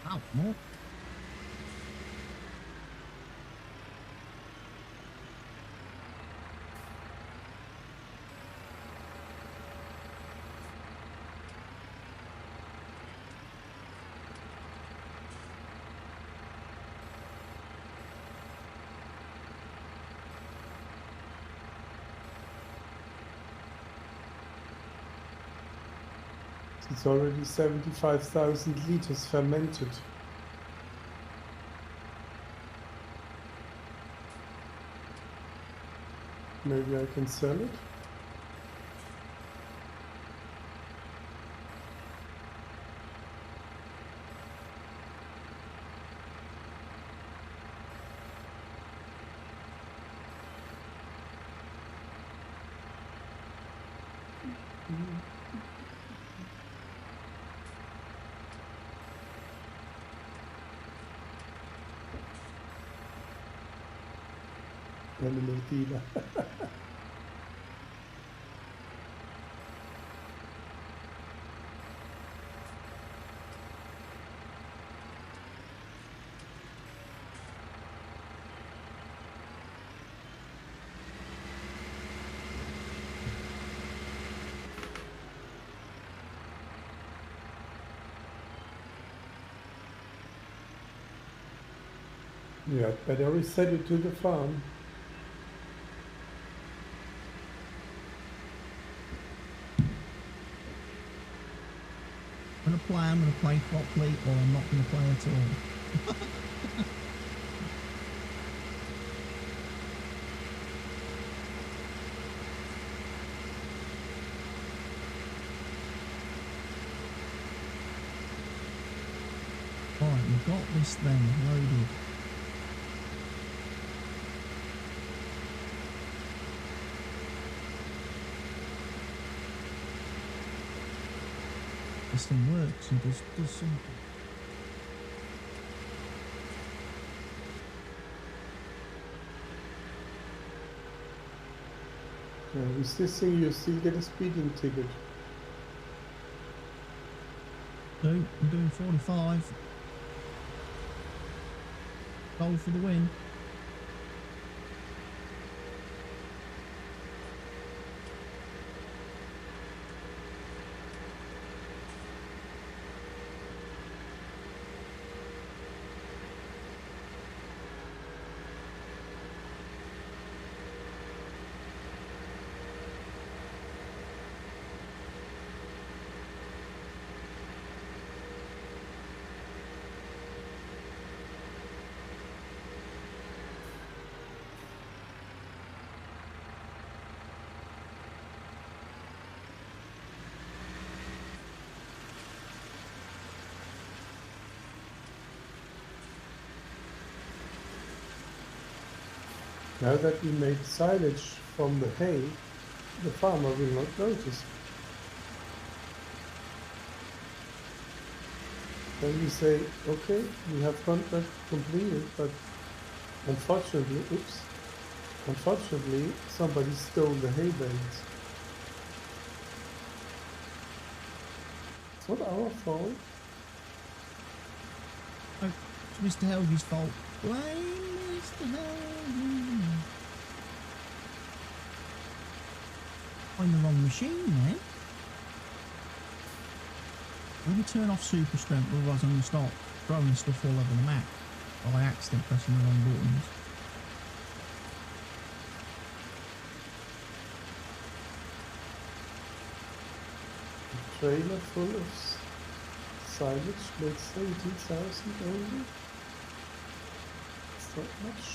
Ow, more. It's already 75,000 liters fermented. Maybe I can sell it. Animal dealer. Yeah, better reset it to the farm. I'm going to play properly, or I'm not going to play at all. Right, we've got this then loaded. This thing works and does something. With this thing you still get a speeding ticket. So, I'm doing 45. Goal for the win. Now that we made silage from the hay, the farmer will not notice. Then we say, okay, we have contract completed, but unfortunately, somebody stole the hay bales. It's not our fault. Oh, it's Mr. Helge's fault. Blame Mr. Helge. On the wrong machine then. Let me turn off super strength, otherwise I'm going to start throwing stuff all over the map by accident pressing the wrong buttons. A trailer full of silage makes 18,000 only. It's not much.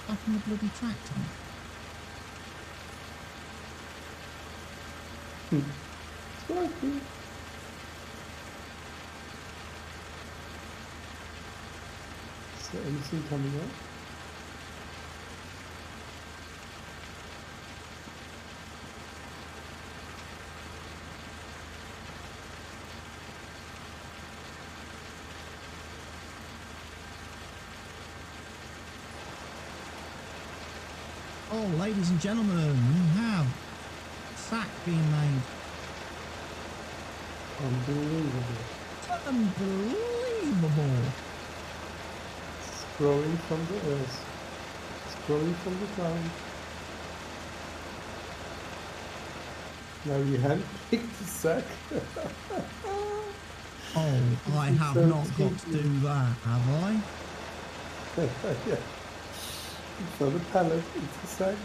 Up in the bloody tractor. It's working. Is there anything coming up? Oh, ladies and gentlemen, we have sack being made. Unbelievable. Unbelievable. It's growing from the earth. It's growing from the ground. Now you handpick the sack. Oh, I have not got to do that, have I? Yeah. It's not a pallet, it's a sack.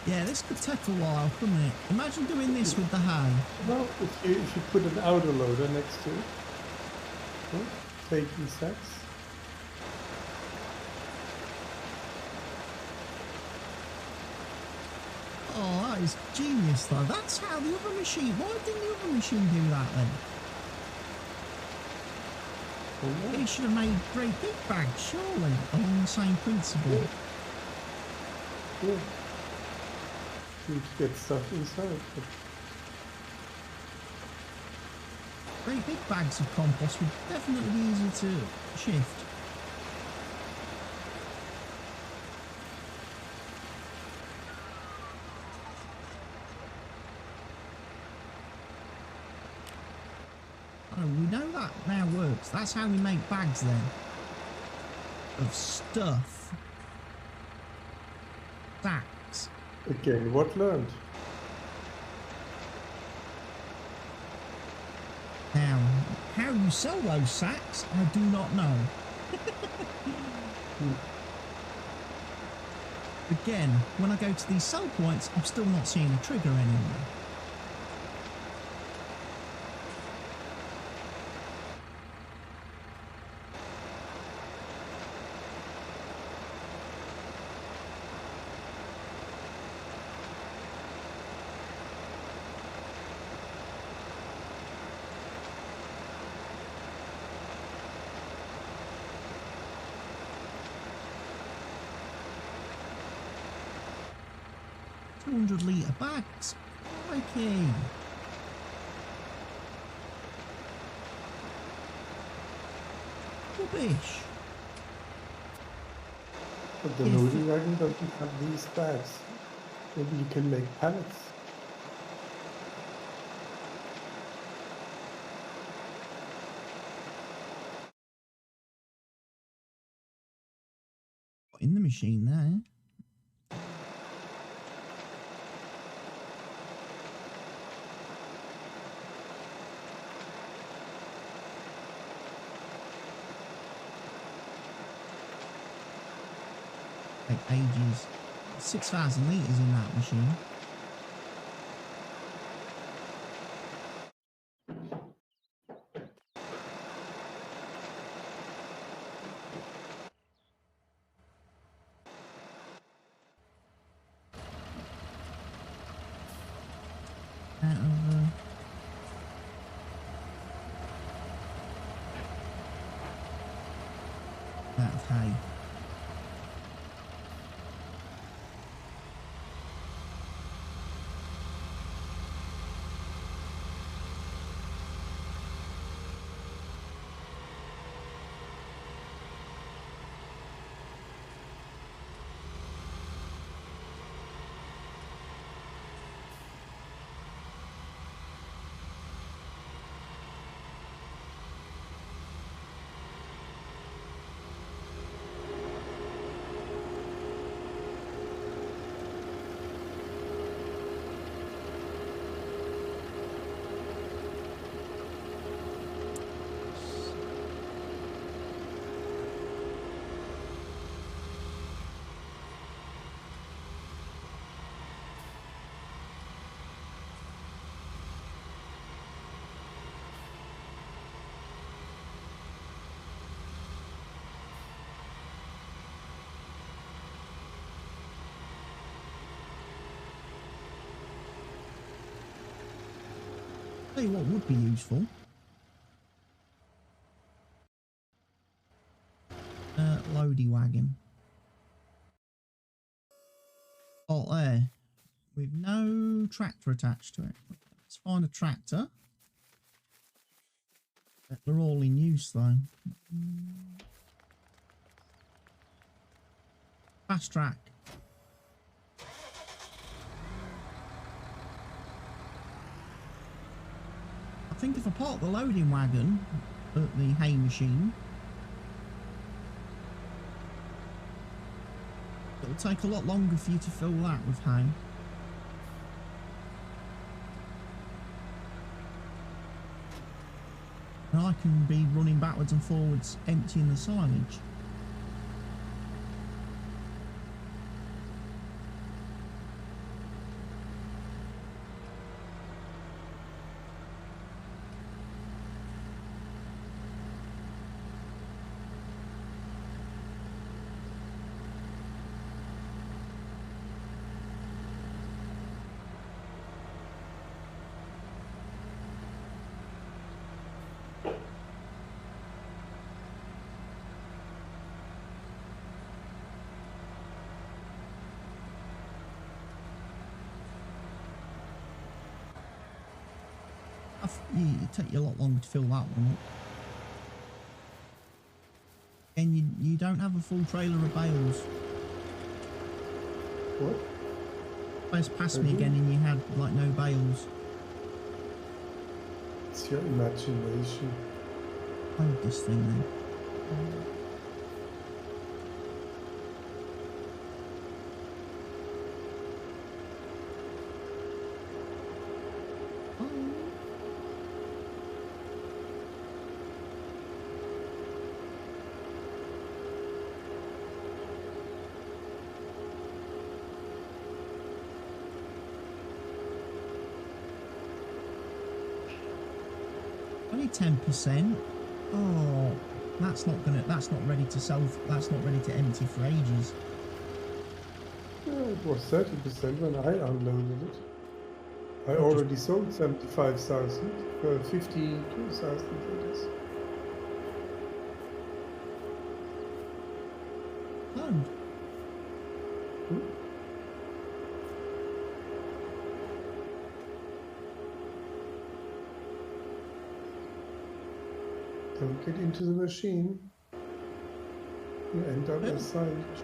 Yeah, this could take a while, couldn't it? Imagine doing this with the hay. Well, if you put an outer loader next to it, huh? Taking sacks. Oh, that is genius, though. That's how the other machine... Why didn't the other machine do that, then? Oh, It should have made great big bags, surely, along the same principle. yeah. Need to get stuff inside. But Great big bags of compost would definitely be easy to shift. Oh, we know that now works. That's how we make bags then. Of stuff. Sacks. again, what learned? Now, how you sell those sacks, I do not know. Again, when I go to these sell points, I'm still not seeing a trigger anymore. $200-litre bags. Crikey. Rubbish. But the loading wagon doesn't have these bags. Maybe you can make pallets. In the machine there. Take ages. 6,000 litres in that machine. Out of hay. Tell you what would be useful. Loady wagon. Oh, there. With no tractor attached to it. Let's find a tractor. They're all in use though. Fast track. I think if I park the loading wagon at the hay machine, it'll take a lot longer for you to fill that with hay. And I can be running backwards and forwards, emptying the silage. It'd take you a lot longer to fill that one up. And you don't have a full trailer of bales. What? First passed me again and you had like no bales. It's your imagination. Hold this thing then. Only 10%. Oh, that's not ready to sell. That's not ready to empty for ages. Yeah, it was 30% when I unloaded it. I already sold 75,000 for 52,000 liters. Oh. Don't get into the machine. You end up as silage.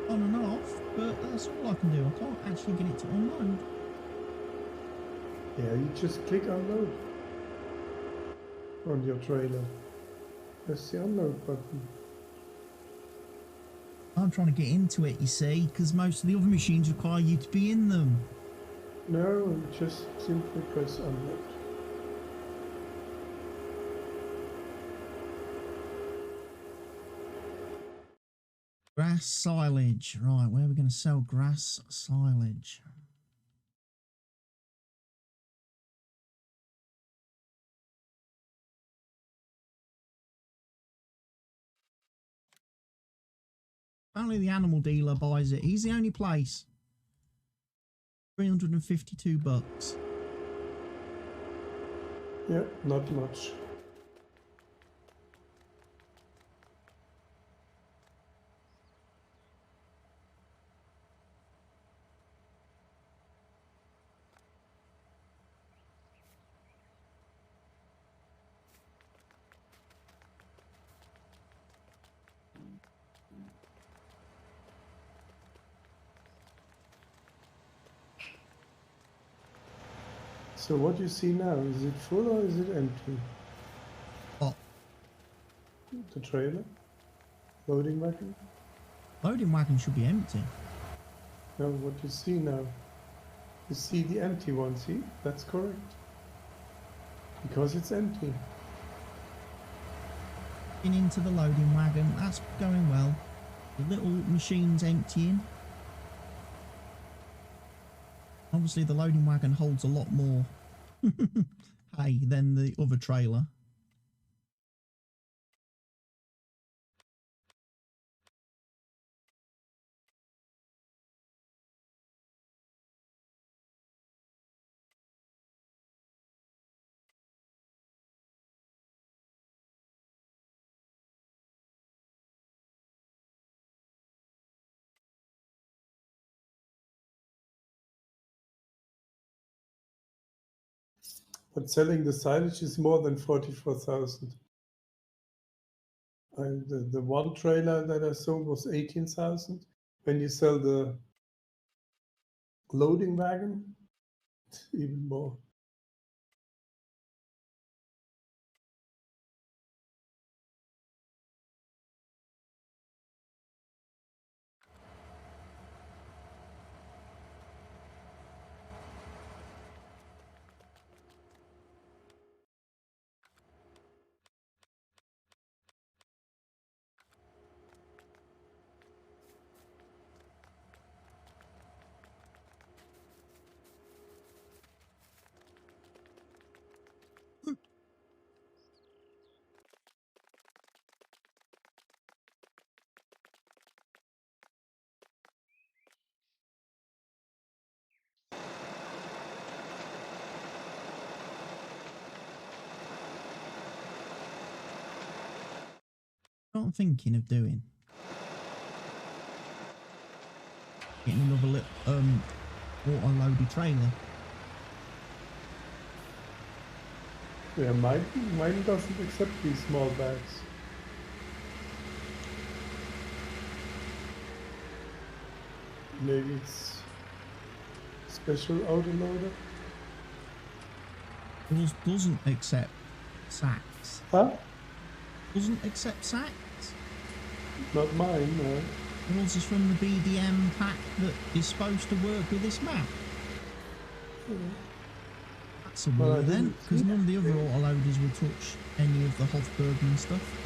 On and off, but that's all I can do. I can't actually get it to unload. Yeah, you just click unload on your trailer. Press the unload button. I'm trying to get into it, you see, because most of the other machines require you to be in them. No, just simply press unload. Grass silage. Right, where are we going to sell grass silage? Apparently the animal dealer buys it. He's the only place. 352 bucks. Yeah, not much. So what do you see now? Is it full or is it empty? What? The trailer? Loading wagon? Loading wagon should be empty. No, what you see now? You see the empty one, see? That's correct. Because it's empty. Into the loading wagon. That's going well. The little machine's emptying. Obviously the loading wagon holds a lot more hay than the other trailer. But selling the silage is more than 44,000. The one trailer that I sold was 18,000. When you sell the loading wagon, it's even more. what I'm thinking of doing? Getting another little auto-loaded trailer. Yeah, mine doesn't accept these small bags. Maybe it's special autoloader. Doesn't accept sacks. Huh? Doesn't accept sacks. Not mine, no. Yours is from the BDM pack that is supposed to work with this map. That's a Well, I worry then, didn't because see none of the other it. autoloaders will touch any of the Hof Bergmann stuff.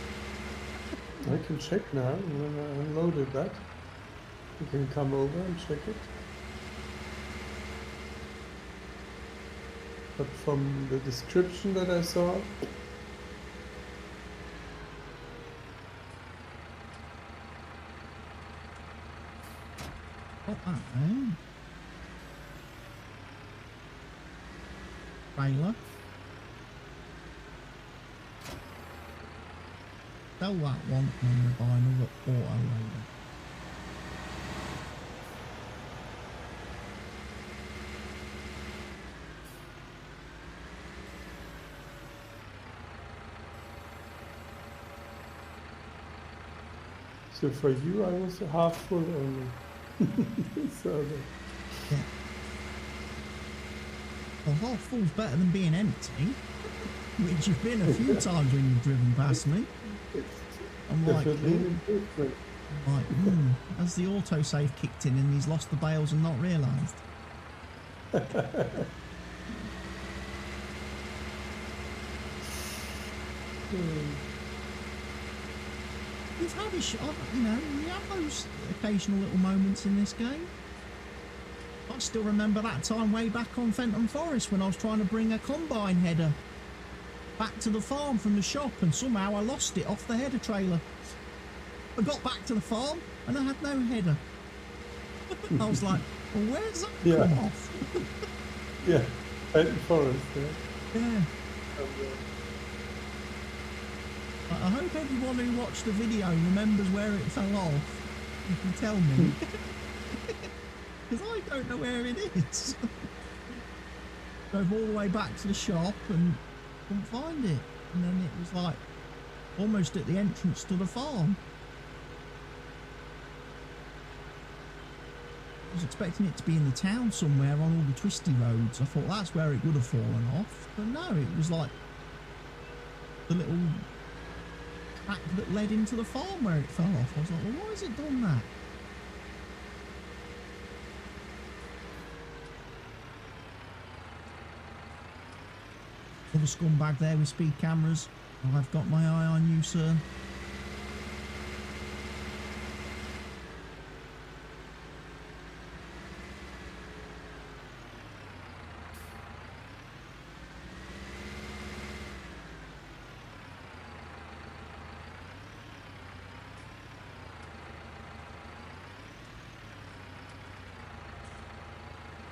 I can check now when I unloaded that. You can come over and check it. But from the description that I saw, Got that there. Trailer. Sell that one and then buy another autoloader. so for you I was half full only. So Yeah. Well, half full's better than being empty, which you've been a few times when you've driven past me. it's I'm like, definitely an "Ooh." improvement. Like, has the autosave kicked in and he's lost the bales and not realised? You've had you have those occasional little moments in this game. I still remember that time way back on Fenton Forest when I was trying to bring a combine header back to the farm from the shop and somehow I lost it off the header trailer. I got back to the farm and I had no header. I was like, well, where's that come off? Yeah, Fenton Forest, Yeah. I hope everyone who watched the video remembers where it fell off. You can tell me. Because I don't know where it is. Drove all the way back to the shop and couldn't find it. And then it was like almost at the entrance to the farm. I was expecting it to be in the town somewhere on all the twisty roads. I thought that's where it would have fallen off. But no, it was like the little track that led into the farm where it fell off. I was like, well, why has it done that? Another scumbag there with speed cameras. I've got my eye on you, sir.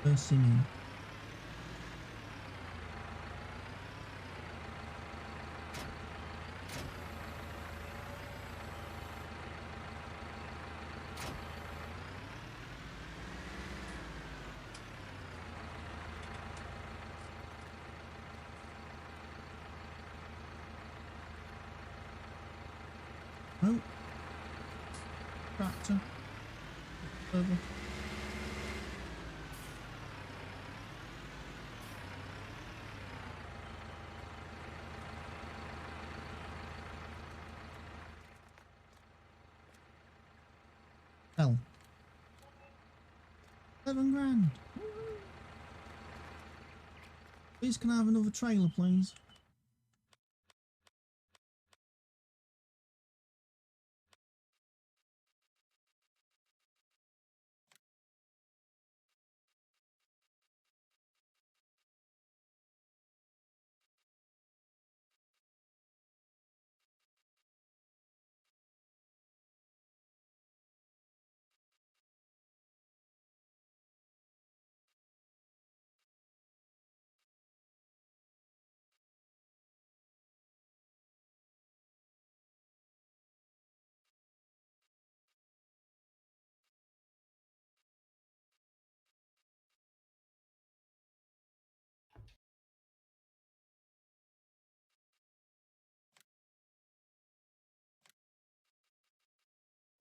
They're singing. Oh. Tractor. Over. Hell. 7 grand. Please can I have another trailer, please?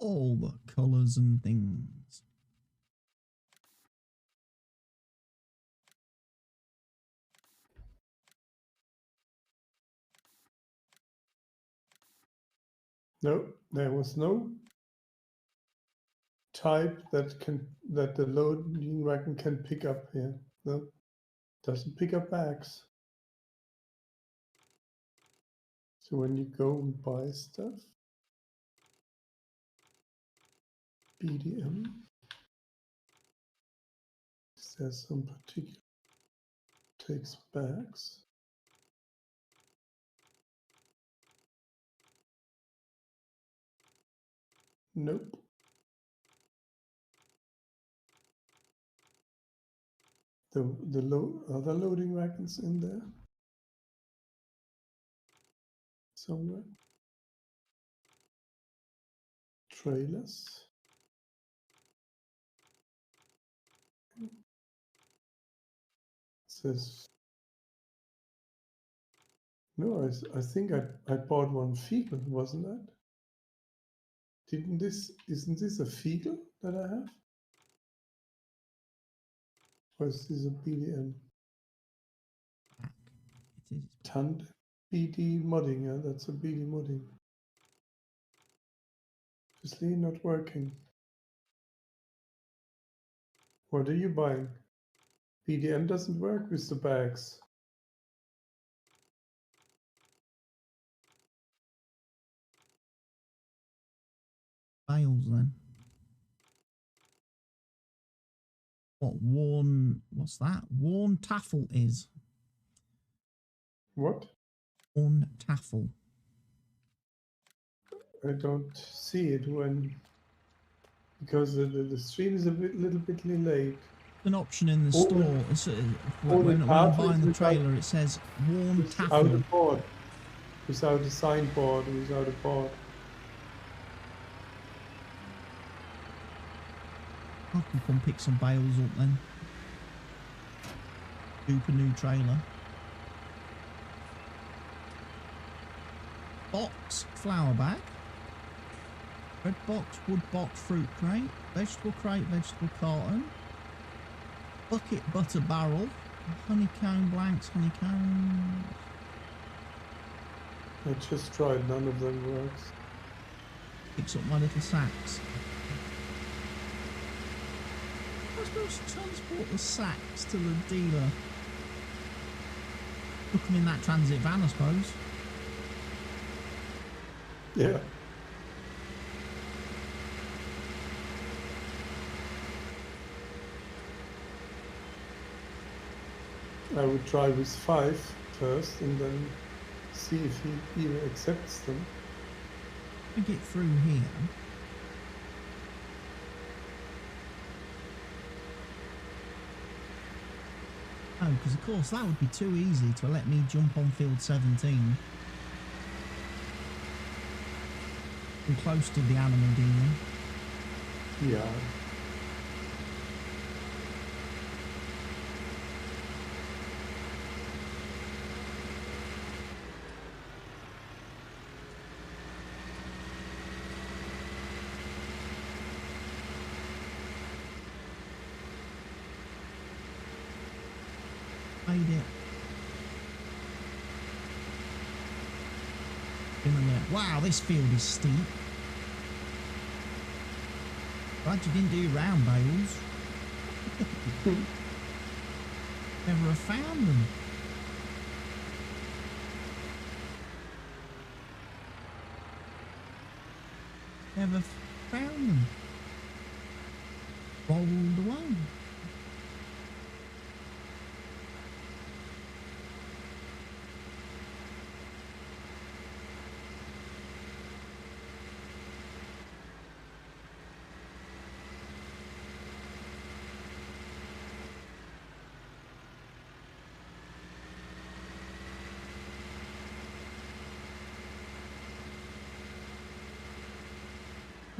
all the colours and things. No, there was no type that the loading wagon can pick up here. No, doesn't pick up bags. So when you go and buy stuff, BDM, is there some particular takes bags? Nope. Other loading wagons in there somewhere. Trailers. Says no. I think I bought one Fiegel, wasn't that? Isn't this a Fiegel that I have? Or is this a BDM? It is. Tand BD modding, yeah, that's a BD modding. Obviously not working. What are you buying? BDM doesn't work with the bags. Bales then. What's that? Worn taffel is. What? Worn taffel. I don't see it because the stream is little bit late. An option in the store. It's, all when the I'm cartridge buying the without- trailer, it says worn Without taffel. a board, without a signboard, without a board. I can come pick some bales up then. Super new trailer. Box flour bag. Red box, wood box, fruit crate, vegetable carton, bucket butter barrel, honeycomb blanks, honeycombs. I just tried, none of them works. Picks up my little sacks. I suppose transport the sacks to the dealer. Put them in that transit van, I suppose. Yeah. I would try with 5 first and then see if he even accepts them. I get through here. Oh, because of course that would be too easy to let me jump on field 17. I'm close to the animal dealer. Yeah. Made it. Wow, this field is steep. Glad you didn't do round bales. Never have found them. Never found them. Rolled away.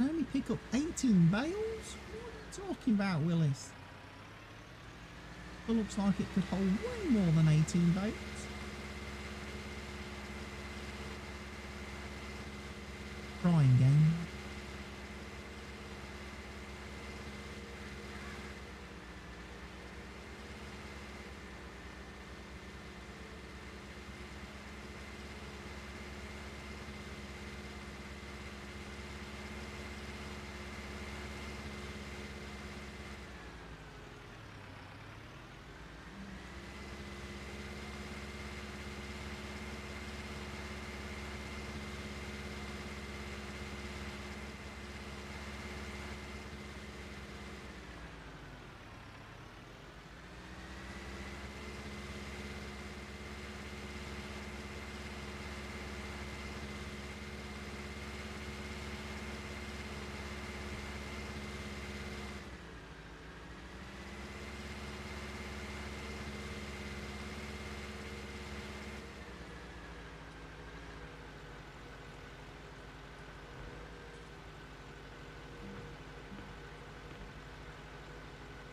I only pick up 18 bales? What are you talking about, Willis? It looks like it could hold way more than 18 bales. Trying game.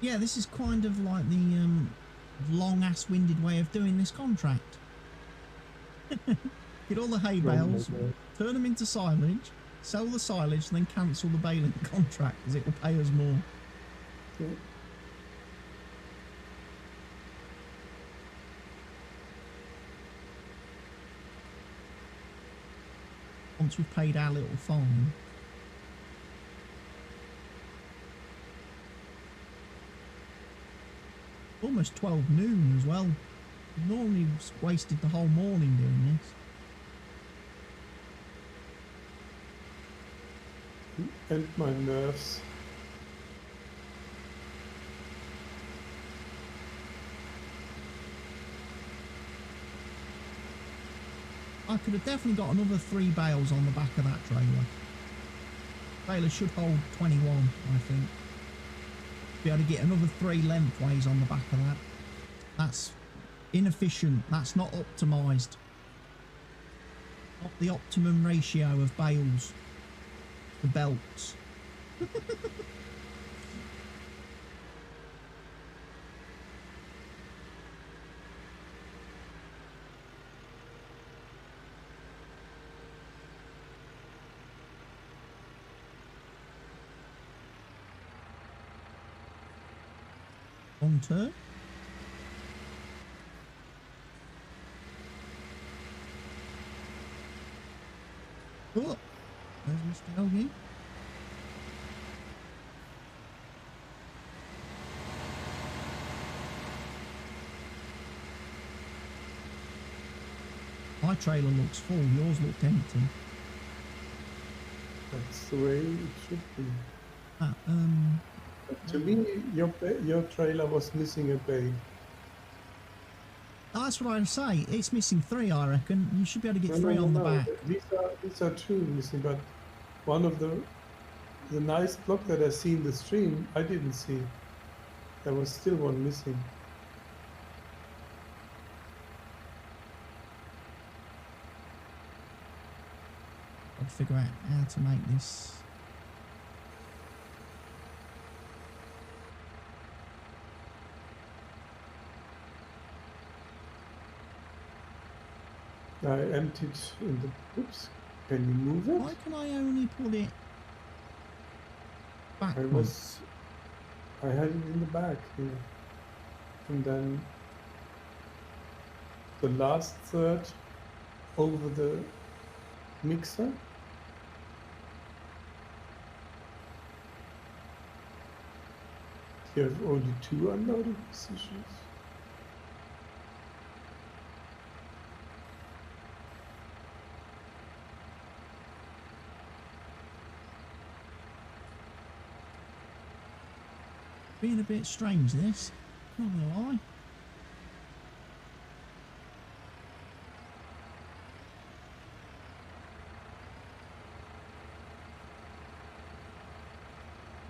Yeah, this is kind of like the long-ass winded way of doing this contract. Get all the hay Oh my bales, God. turn them into silage, sell the silage, and then cancel the baling contract because it will pay us more. Yeah. Once we've paid our little fine. Almost 12 noon as well. Normally wasted the whole morning doing this. And my nerves. I could have definitely got another 3 bales on the back of that trailer. Trailer should hold 21, I think. Be able to get another 3 lengthways on the back of that. That's inefficient. That's not optimised. Not the optimum ratio of bales to belts. On turn. Oh, there's Mr. Helgi. My trailer looks full, yours looked empty. That's the way it should be. Ah, To me, your trailer was missing a bay. that's what I say. It's missing 3, I reckon. You should be able to get 3 on the back. These are 2 missing, but one of the nice block that I see in the stream, I didn't see. There was still one missing. I'll figure out how to make this. I emptied in the. Oops. Can you move it? Why can I only put it backwards? I had it in the back here, and then the last third over the mixer. You have only 2 unloading positions. Being a bit strange, this. Not gonna lie.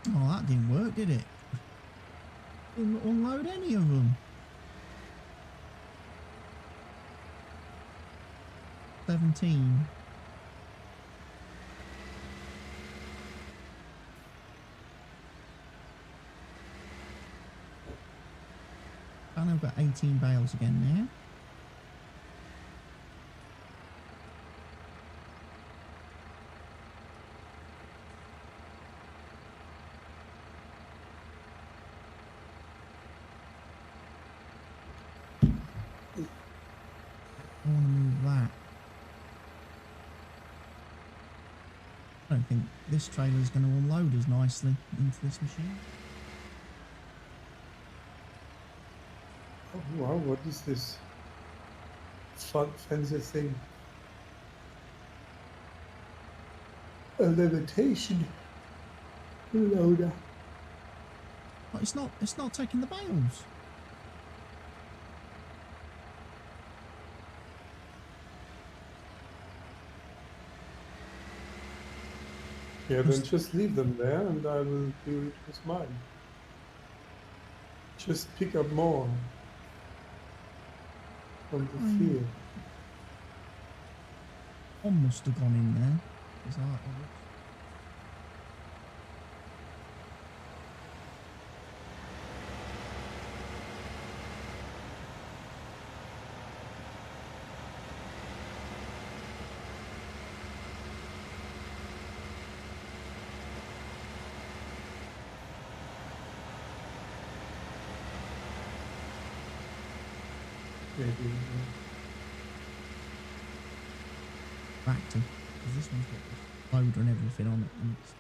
Oh, that didn't work, did it? Didn't unload any of them. 17. And I've got 18 bales again now. I want to move that. I don't think this trailer is going to unload as nicely into this machine. Oh, wow, what is this fancy thing? A levitation loader. But it's not taking the bales. Yeah, then just leave them there and I will do it with mine. Just pick up more from the field. One must have gone in there. Is that maybe. Tractor. Because this one's got the loader and everything on it. And it's...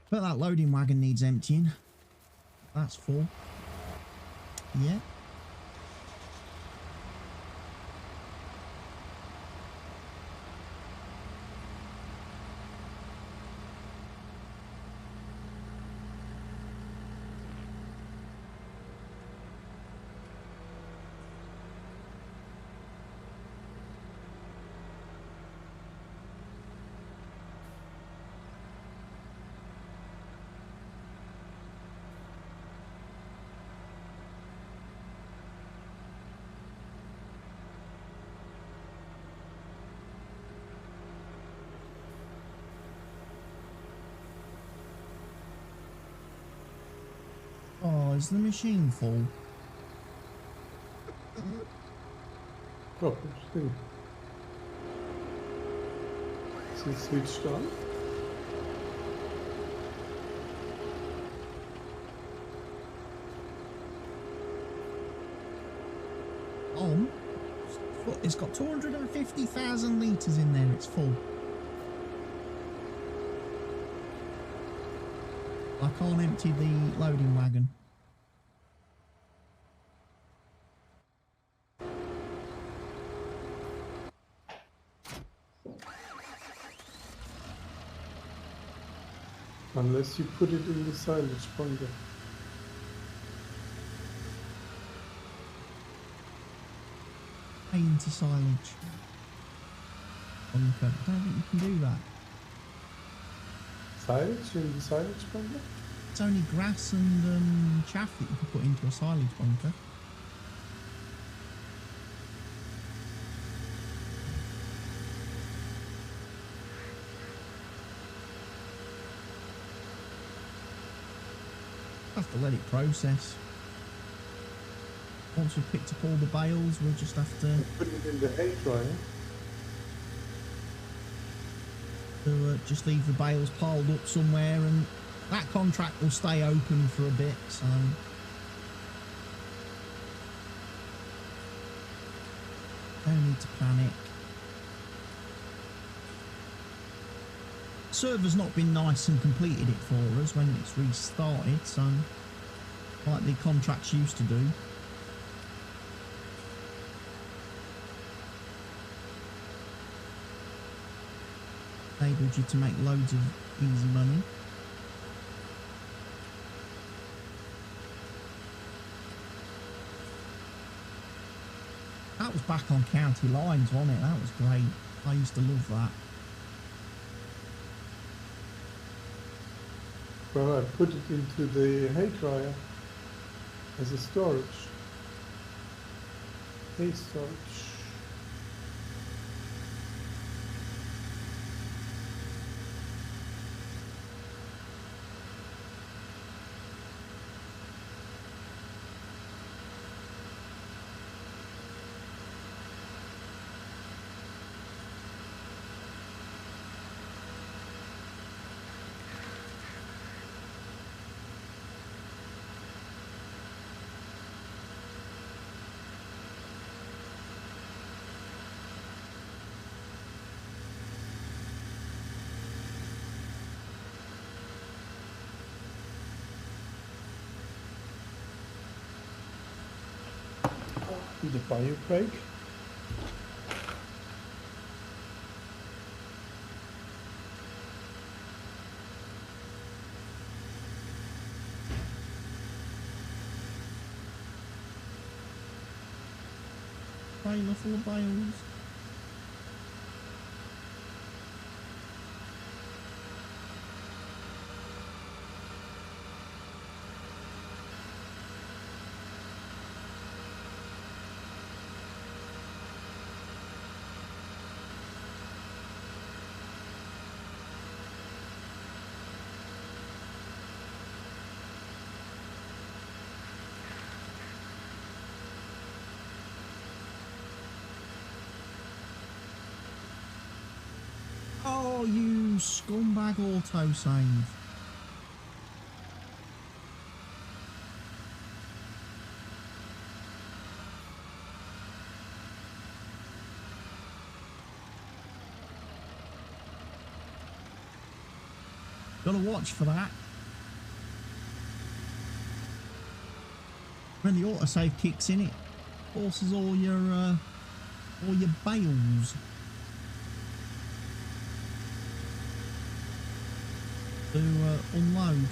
But that loading wagon needs emptying. That's full. Yeah. Oh, is the machine full? Probably. Is it switched on? On? It's got 250,000 litres in there, it's full. I can't empty the loading wagon. Unless you put it in the silage bunker. Pay into silage bunker. I don't think you can do that. Silage in the silage bunker? It's only grass and chaff that you can put into a silage bunker. Have to let it process. Once we've picked up all the bales, we'll just have to Put it in the hay dryer. just leave the bales piled up somewhere, and that contract will stay open for a bit, so no need to panic. Server's not been nice and completed it for us when it's restarted, so like the contracts used to do. Enabled you to make loads of easy money. That was back on county lines, wasn't it? That was great. I used to love that. Well, I put it into the hay dryer as a storage. Hay storage. The bio brake. Trailer full of bales. Oh, you scumbag autosave. Gotta watch for that. When the autosave kicks in, it forces all your bales to unload.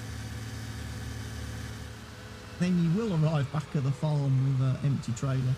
Then you will arrive back at the farm with an empty trailer.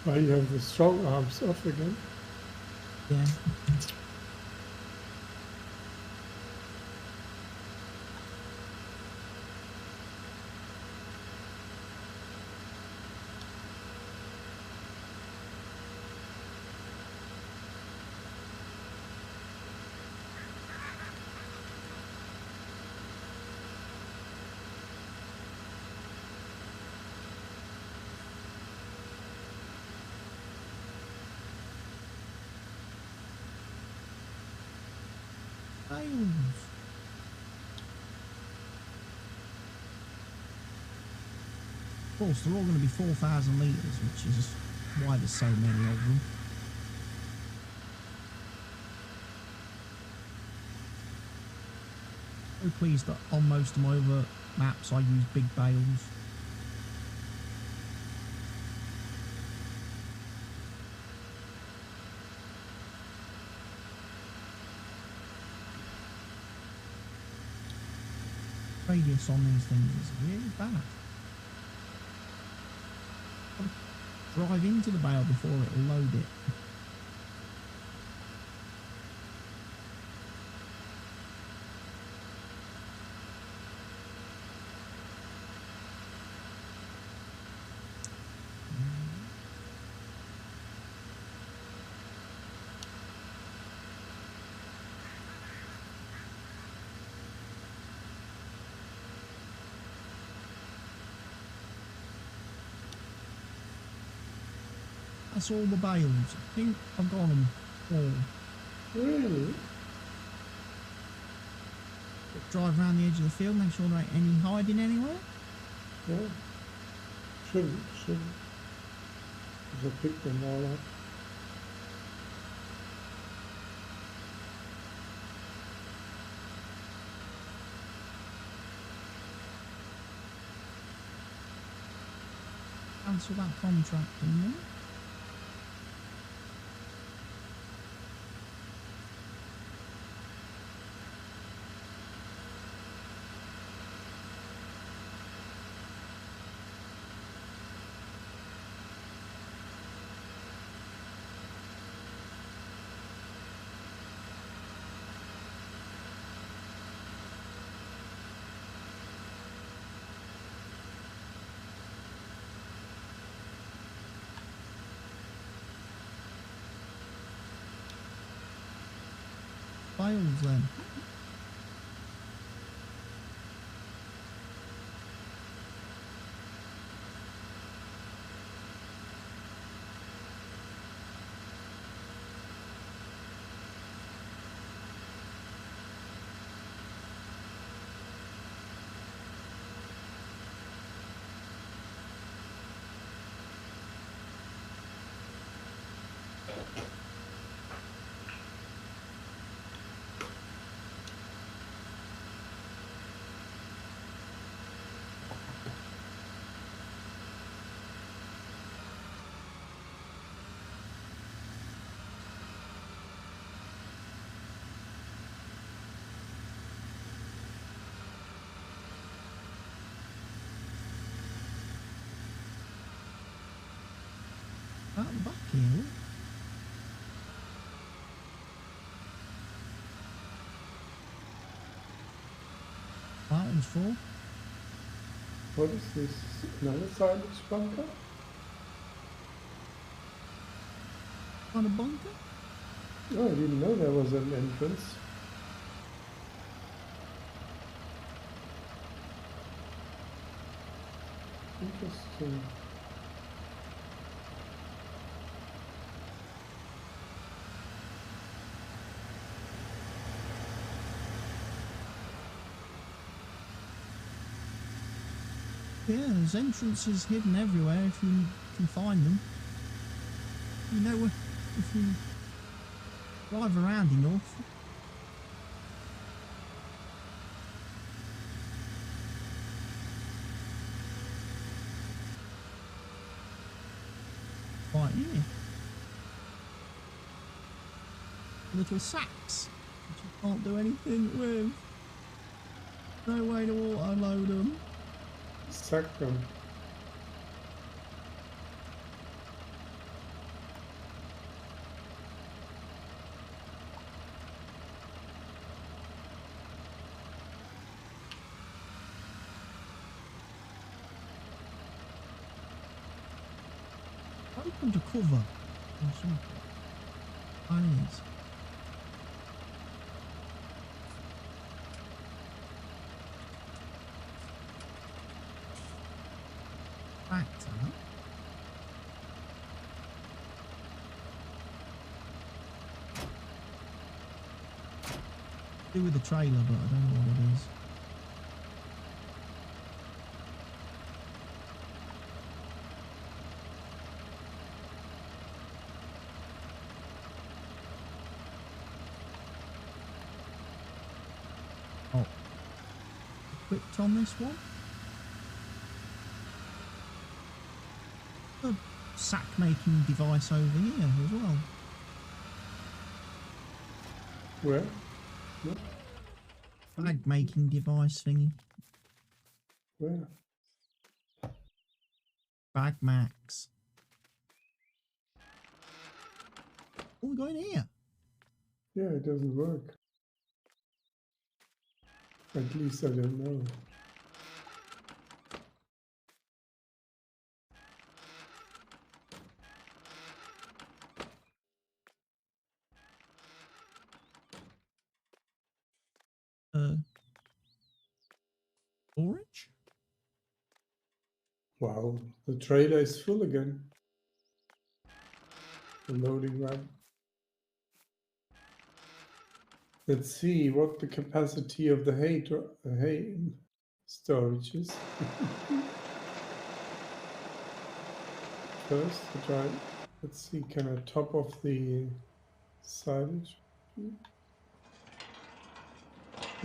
Why you have the strong arms off again? Yeah. Bales. Of course, they're all going to be 4,000 litres, which is why there's so many of them. So pleased that on most of my other maps I use big bales. Radius on these things is really bad. Drive into the bale before it'll load it. That's all the bales. I think I've got them all. Really? Drive around the edge of the field, make sure there ain't any hiding anywhere. Yeah. Shouldn't. Because I picked them all up. Cancel that contract, didn't you? bales then? Out the back here. That one's full. What is this? Another silage bunker? On a bunker? Oh, I didn't know there was an entrance. Interesting. Yeah, there's entrances hidden everywhere if you can find them. You know, if you drive around enough. Right here. Little sacks, which you can't do anything with. No way to auto-load them. Sack them. Open to cover. Or something. That is. Tractor. Do with the trailer, but I don't know what it is. Oh, equipped on this one. A sack making device over here as well. Where? No? Bag making device thingy. Where? Bag max. Oh, we're going here. Yeah, it doesn't work. At least I don't know. Storage? Wow, the trailer is full again. The loading run. Let's see what the capacity of the hay storage is. First, let's see, can I top off the silage?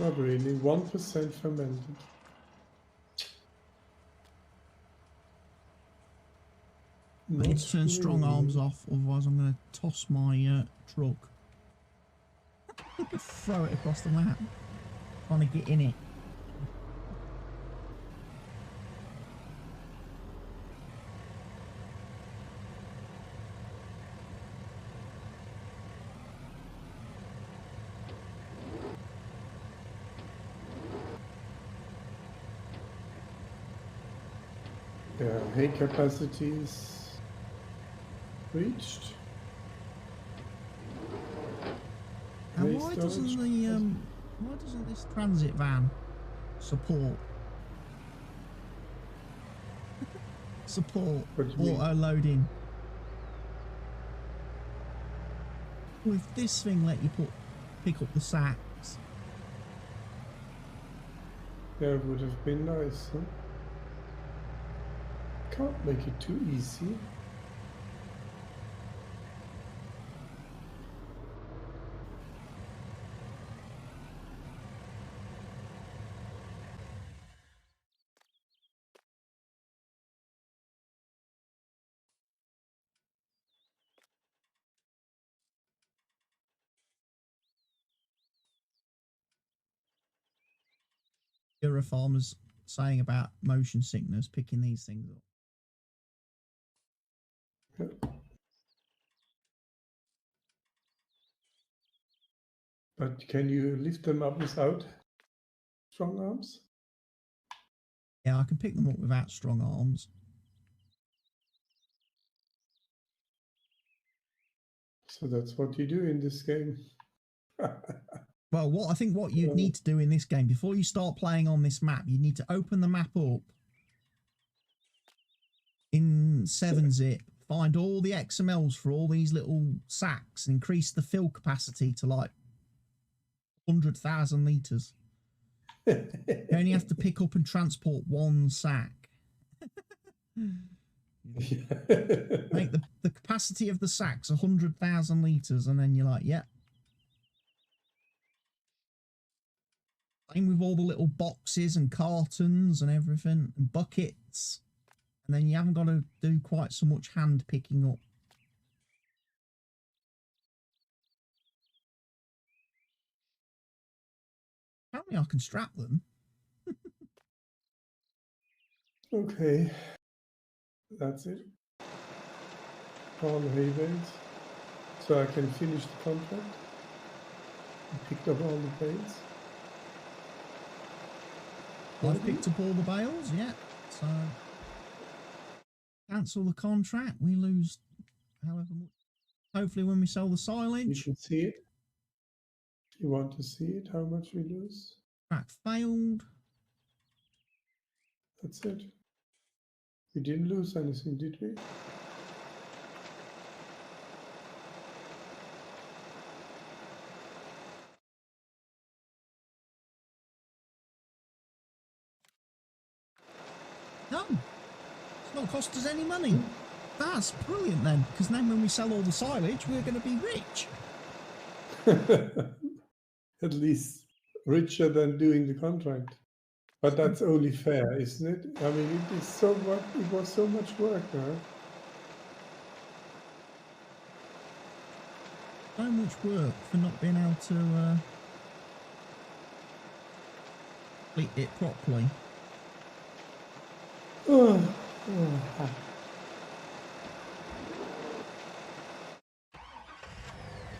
Not really, 1% fermented. I need to turn strong arms off, otherwise I'm going to toss my truck. Throw it across the map. Trying to get in it. Yeah, hay capacity is reached. And why doesn't this transit van support auto loading? With this thing, let you pick up the sacks. Yeah, it would have been nice, huh? Can't make it too easy. Here are farmers saying about motion sickness, picking these things up. Yeah. But can you lift them up without strong arms? Yeah, I can pick them up without strong arms. So that's what you do in this game. Well, what you need to do in this game, before you start playing on this map, you need to open the map up in 7-zip, find all the XMLs for all these little sacks, and increase the fill capacity to like 100,000 litres. You only have to pick up and transport one sack. Make the capacity of the sacks 100,000 litres, and then you're like, yep. Same with all the little boxes and cartons and everything, and buckets. And then you haven't got to do quite so much hand picking up. Apparently I can strap them. Okay. That's it. All the hay bales. So I can finish the contract. I picked up all the bales. I've picked up all the bales, yeah. So cancel the contract. We lose however much. Hopefully when we sell the silage. You can see it. If you want to see it, how much we lose. Contract failed. That's it. We didn't lose anything, did we? No. It's not cost us any money. That's brilliant then, because then when we sell all the silage, we're going to be rich. At least richer than doing the contract. But that's only fair, isn't it? I mean, it was so much work, huh? So much work for not being able to complete it properly.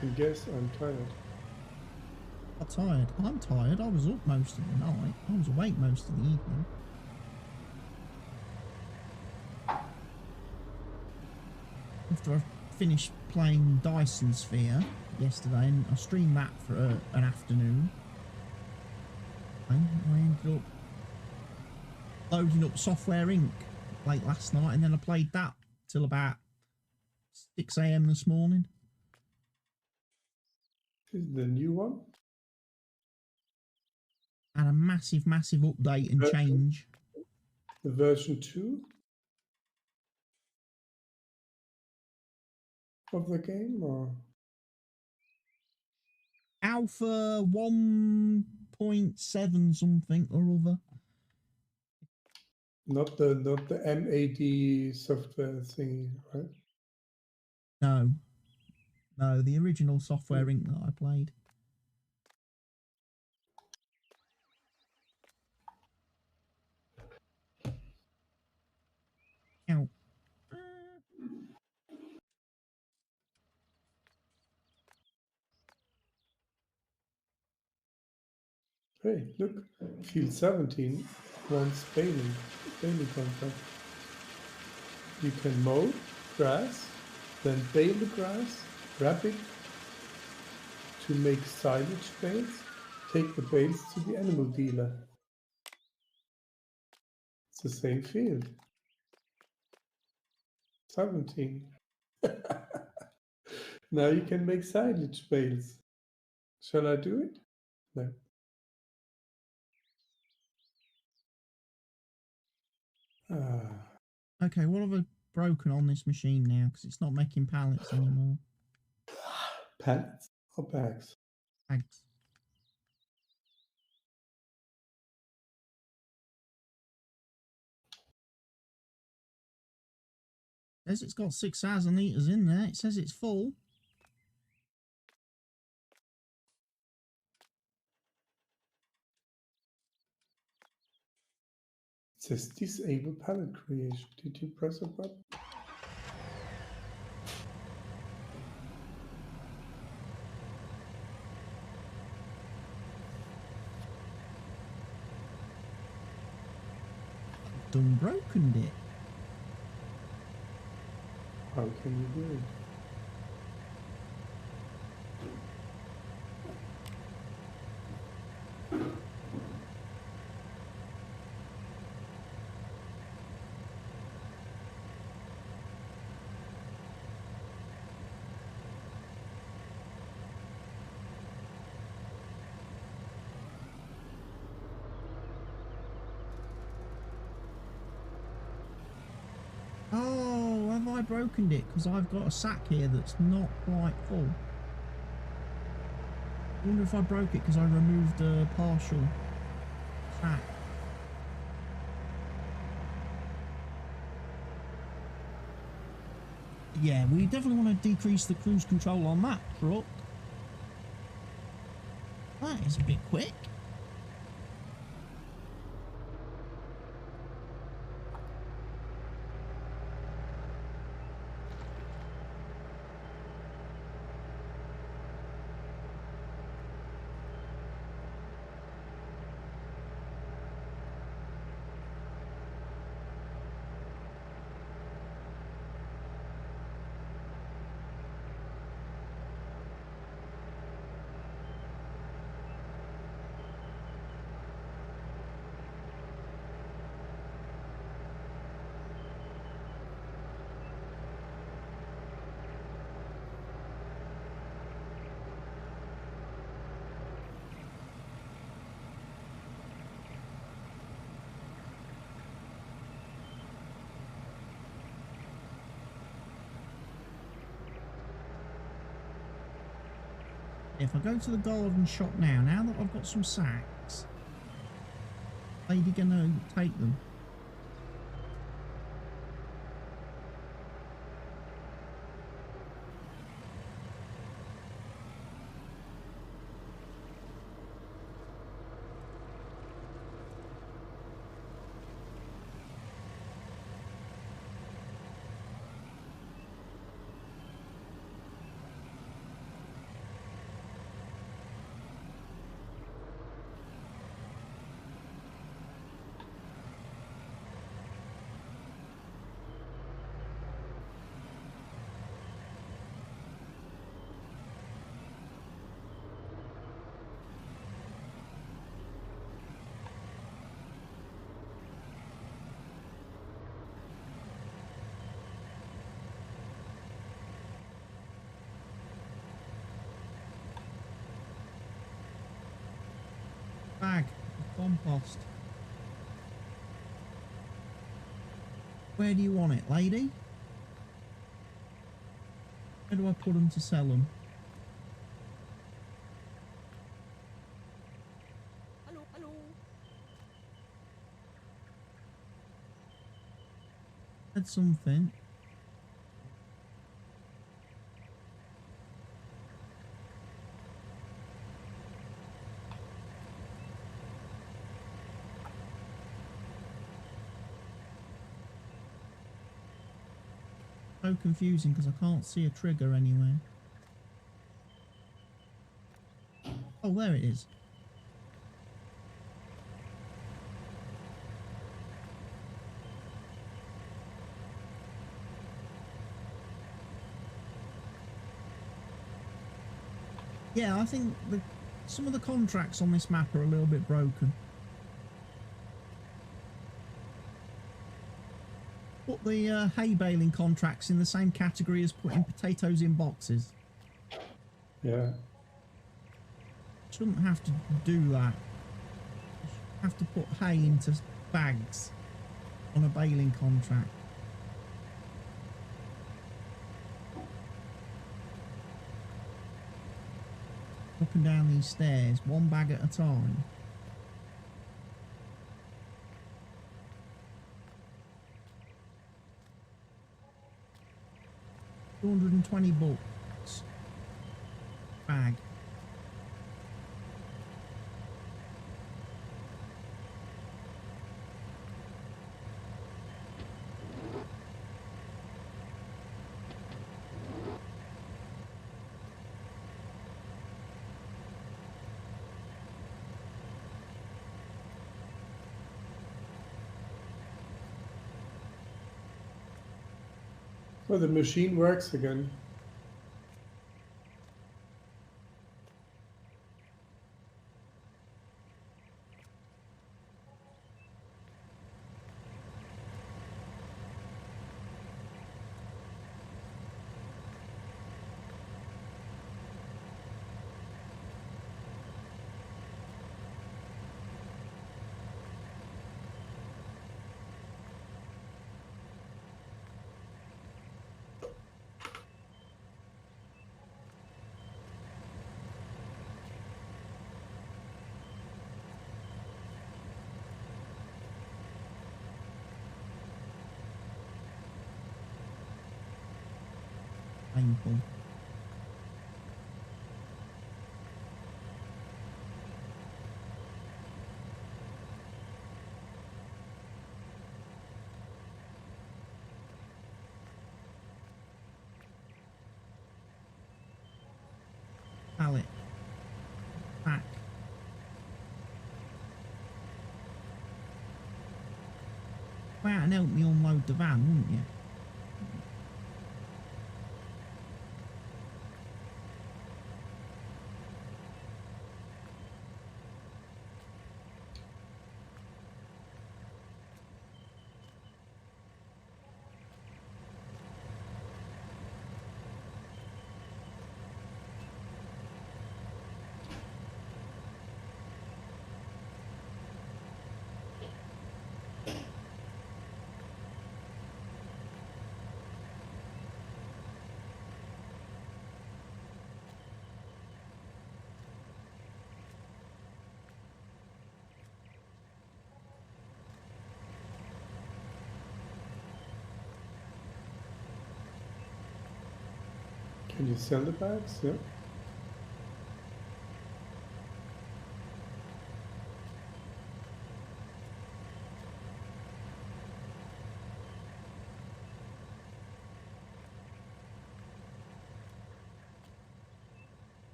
I guess I'm tired. I'm tired. I'm tired. I was up most of the night. I was awake most of the evening. After I finished playing Dyson Sphere yesterday, and I streamed that for an afternoon, I ended up loading up Software Inc. late last night, and then I played that till about 6 AM this morning. Is the new one? And a massive update and change. The version 2 of the game, or Alpha 1.7 something or other. not the MAD software thingy, right? No, the original Software Inc. that I played. Ow. Hey, look, field 17 wants baling contract. You can mow grass, then bale the grass, wrap it to make silage bales, take the bales to the animal dealer. It's the same field. 17. Now you can make silage bales. Shall I do it? No. Okay, what have I broken on this machine now? Because it's not making pallets anymore. Pallets or bags? Bags. It says it's got 6,000 litres in there. It says it's full. It says disable pallet creation. Did you press a button? Done broken it. How can you do it? Oh, have I broken it? Because I've got a sack here that's not quite full. I wonder if I broke it because I removed a partial sack. Yeah, we definitely want to decrease the cruise control on that truck. That is a bit quick. If I go to the garden shop now that I've got some sacks, lady gonna take them? Bag of compost. Where do you want it, lady? Where do I put them to sell them? Hello, hello. Said something. So confusing because I can't see a trigger anywhere. Oh, there it is. Yeah, I think some of the contracts on this map are a little bit broken. Put the hay baling contracts in the same category as putting potatoes in boxes. Yeah. Shouldn't have to do that. You shouldn't have to put hay into bags on a baling contract. Up and down these stairs, one bag at a time. $220 bag. So the machine works again. Painful. Pallet. Back. Go out and help me unload the van, wouldn't you? Can you sell the bags? Yeah.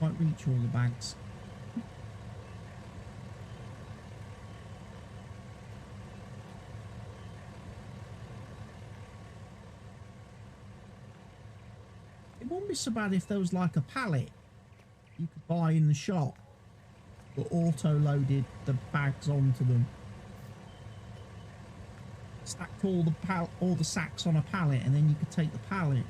Quite reach all the bags. It wouldn't be so bad if there was like a pallet you could buy in the shop that auto-loaded the bags onto them. Stacked all the sacks on a pallet, and then you could take the pallet.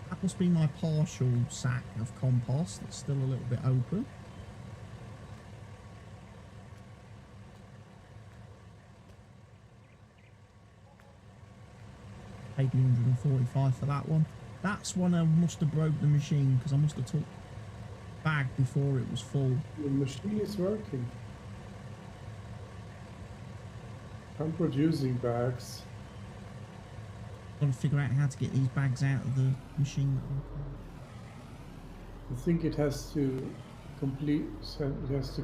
That must be my partial sack of compost that's still a little bit open. Paid me $145 for that one. That's when I must have broke the machine, because I must have took the bag before it was full. The machine is working. I'm producing bags. Got to figure out how to get these bags out of the machine. I think it has to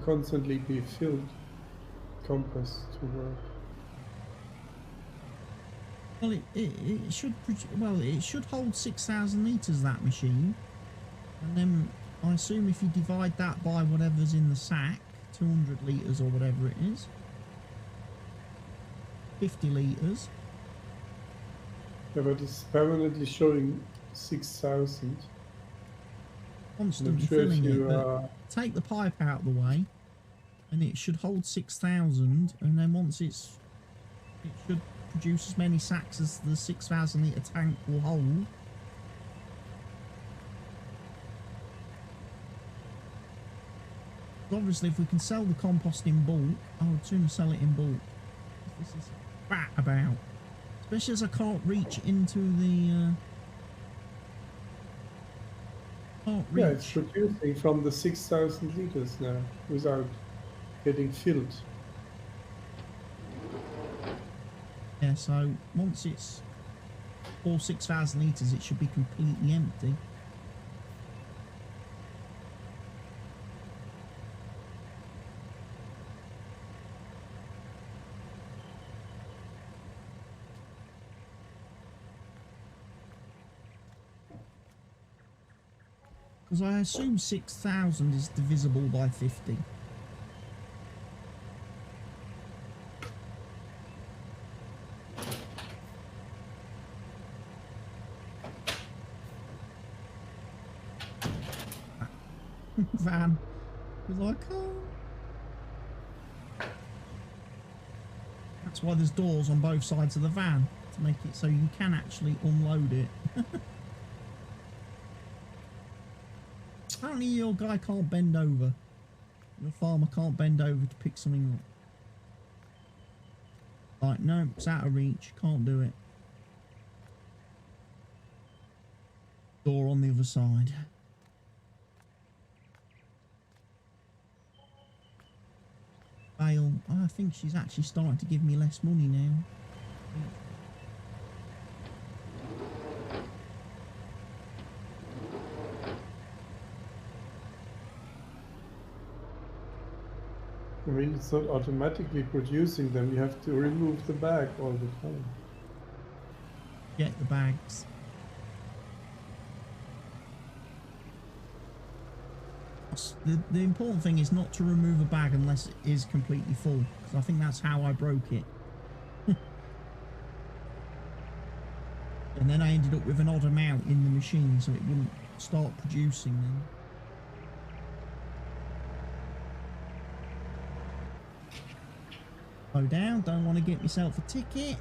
constantly be filled, compost to work. Well, it should well, it should hold 6,000 litres, that machine, and then I assume if you divide that by whatever's in the sack, 200 litres or whatever it is, 50 litres. Yeah, but it's permanently showing 6,000. Constantly sure if filling you, it, but take the pipe out of the way, and it should hold 6,000, and then once it should produce as many sacks as the 6,000 litre tank will hold. Obviously, if we can sell the compost in bulk, I would sooner sell it in bulk. This is fat about, especially as I can't reach into the. Yeah, it's producing from the 6,000 liters now without getting filled. Yeah, so once it's all 6,000 litres, it should be completely empty. Because I assume 6,000 is divisible by 50. Van, because I can't. That's why there's doors on both sides of the van, to make it so you can actually unload it. Apparently your guy can't bend over. Your farmer can't bend over to pick something up. Like, no, it's out of reach, can't do it. Door on the other side. Bale, I think she's actually starting to give me less money now. I mean, it's not automatically producing them. You have to remove the bag all the time. Get the bags. The important thing is not to remove a bag unless it is completely full, because I think that's how I broke it. And then I ended up with an odd amount in the machine, so it wouldn't start producing then. Slow down, don't want to get myself a ticket.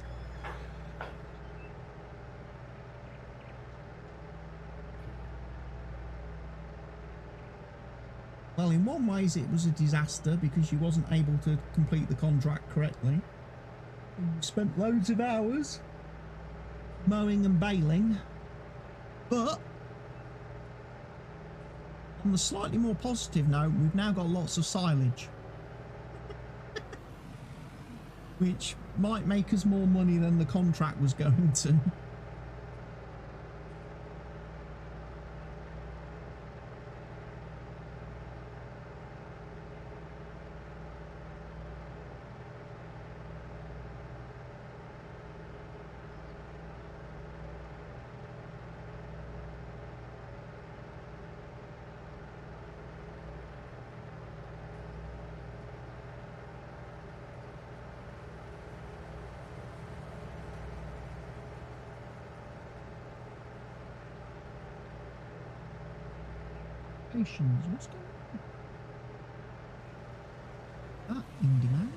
Well, in one ways it was a disaster because you wasn't able to complete the contract correctly. You spent loads of hours mowing and baling. But on the slightly more positive note, we've now got lots of silage. Which might make us more money than the contract was going to. What's going on? Ah, in demand.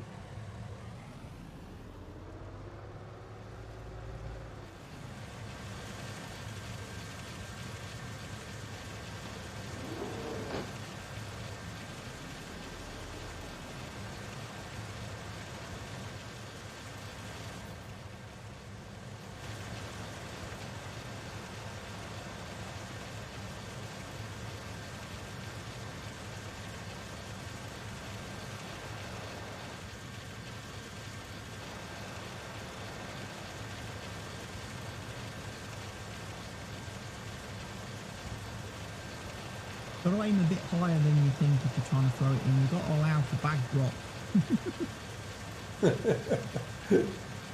Got to aim a bit higher than you think if you're trying to throw it in. You've got to allow for bag drop.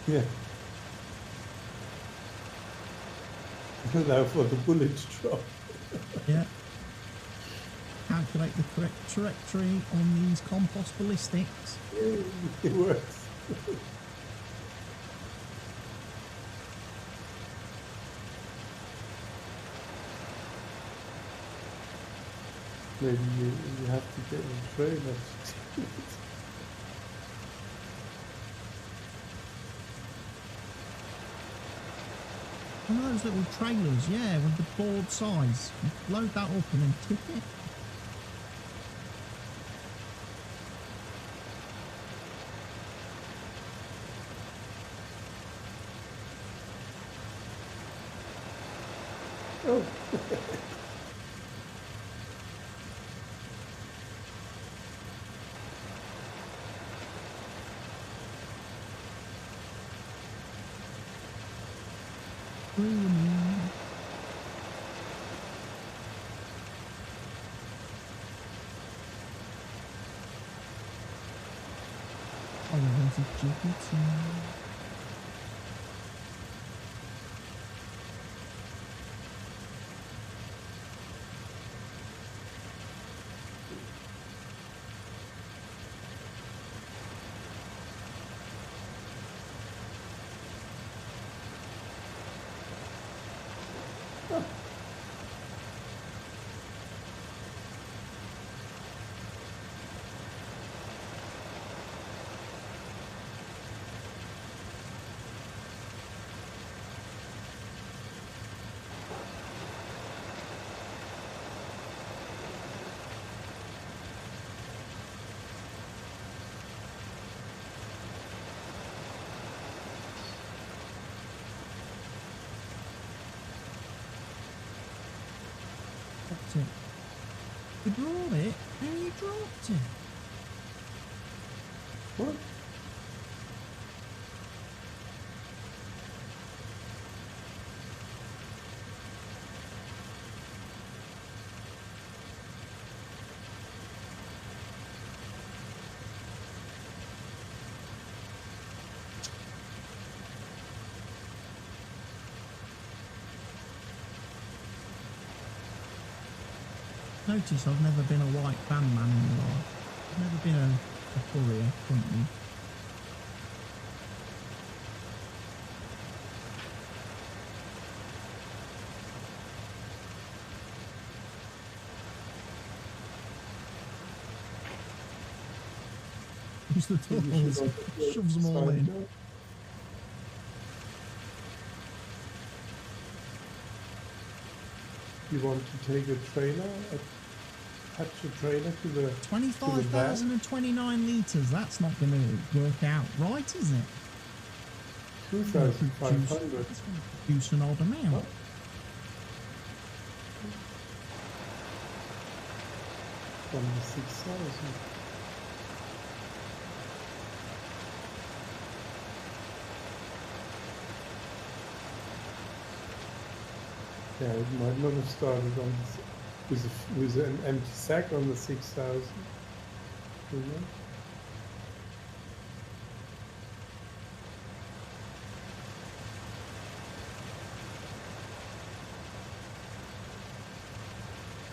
Yeah. Now for the bullet drop. Yeah. Calculate the correct trajectory on these compost ballistics. Yay, it works. Maybe you have to get a trailer. One of those little trailers, yeah, with the board size. You load that up and then tip it. Oh. Oh, there's a Jupiter. Dropped it. You brought it, and you dropped it. What? Notice I've never been a white van man in my life. I've never been a courier company. Use the tools, shoves them all in. You want to take a trailer, attach a trailer to the 25,029 litres, that's not going to work out right, is it? 2,500. It's going to produce an odd amount. What? From the 6,000. Yeah, it might not have started on with an empty sack on the 6,000. You know?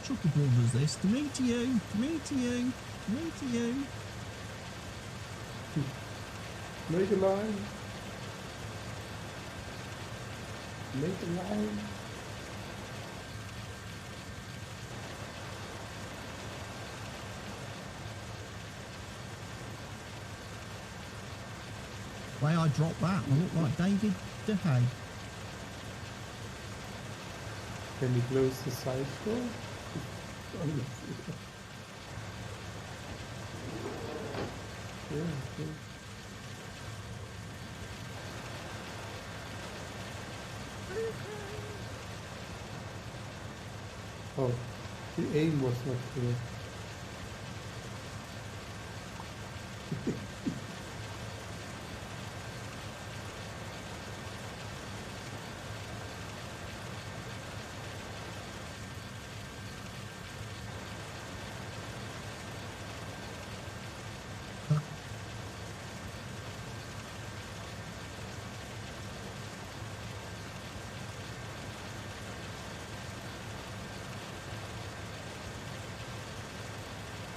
Chucky Brothers this. To me to you, to me to you, to me to you. Make a line. Make a line. The way I dropped that, I look like David DeHay. Can you close the side door? Yeah, okay. Oh, the aim was not clear.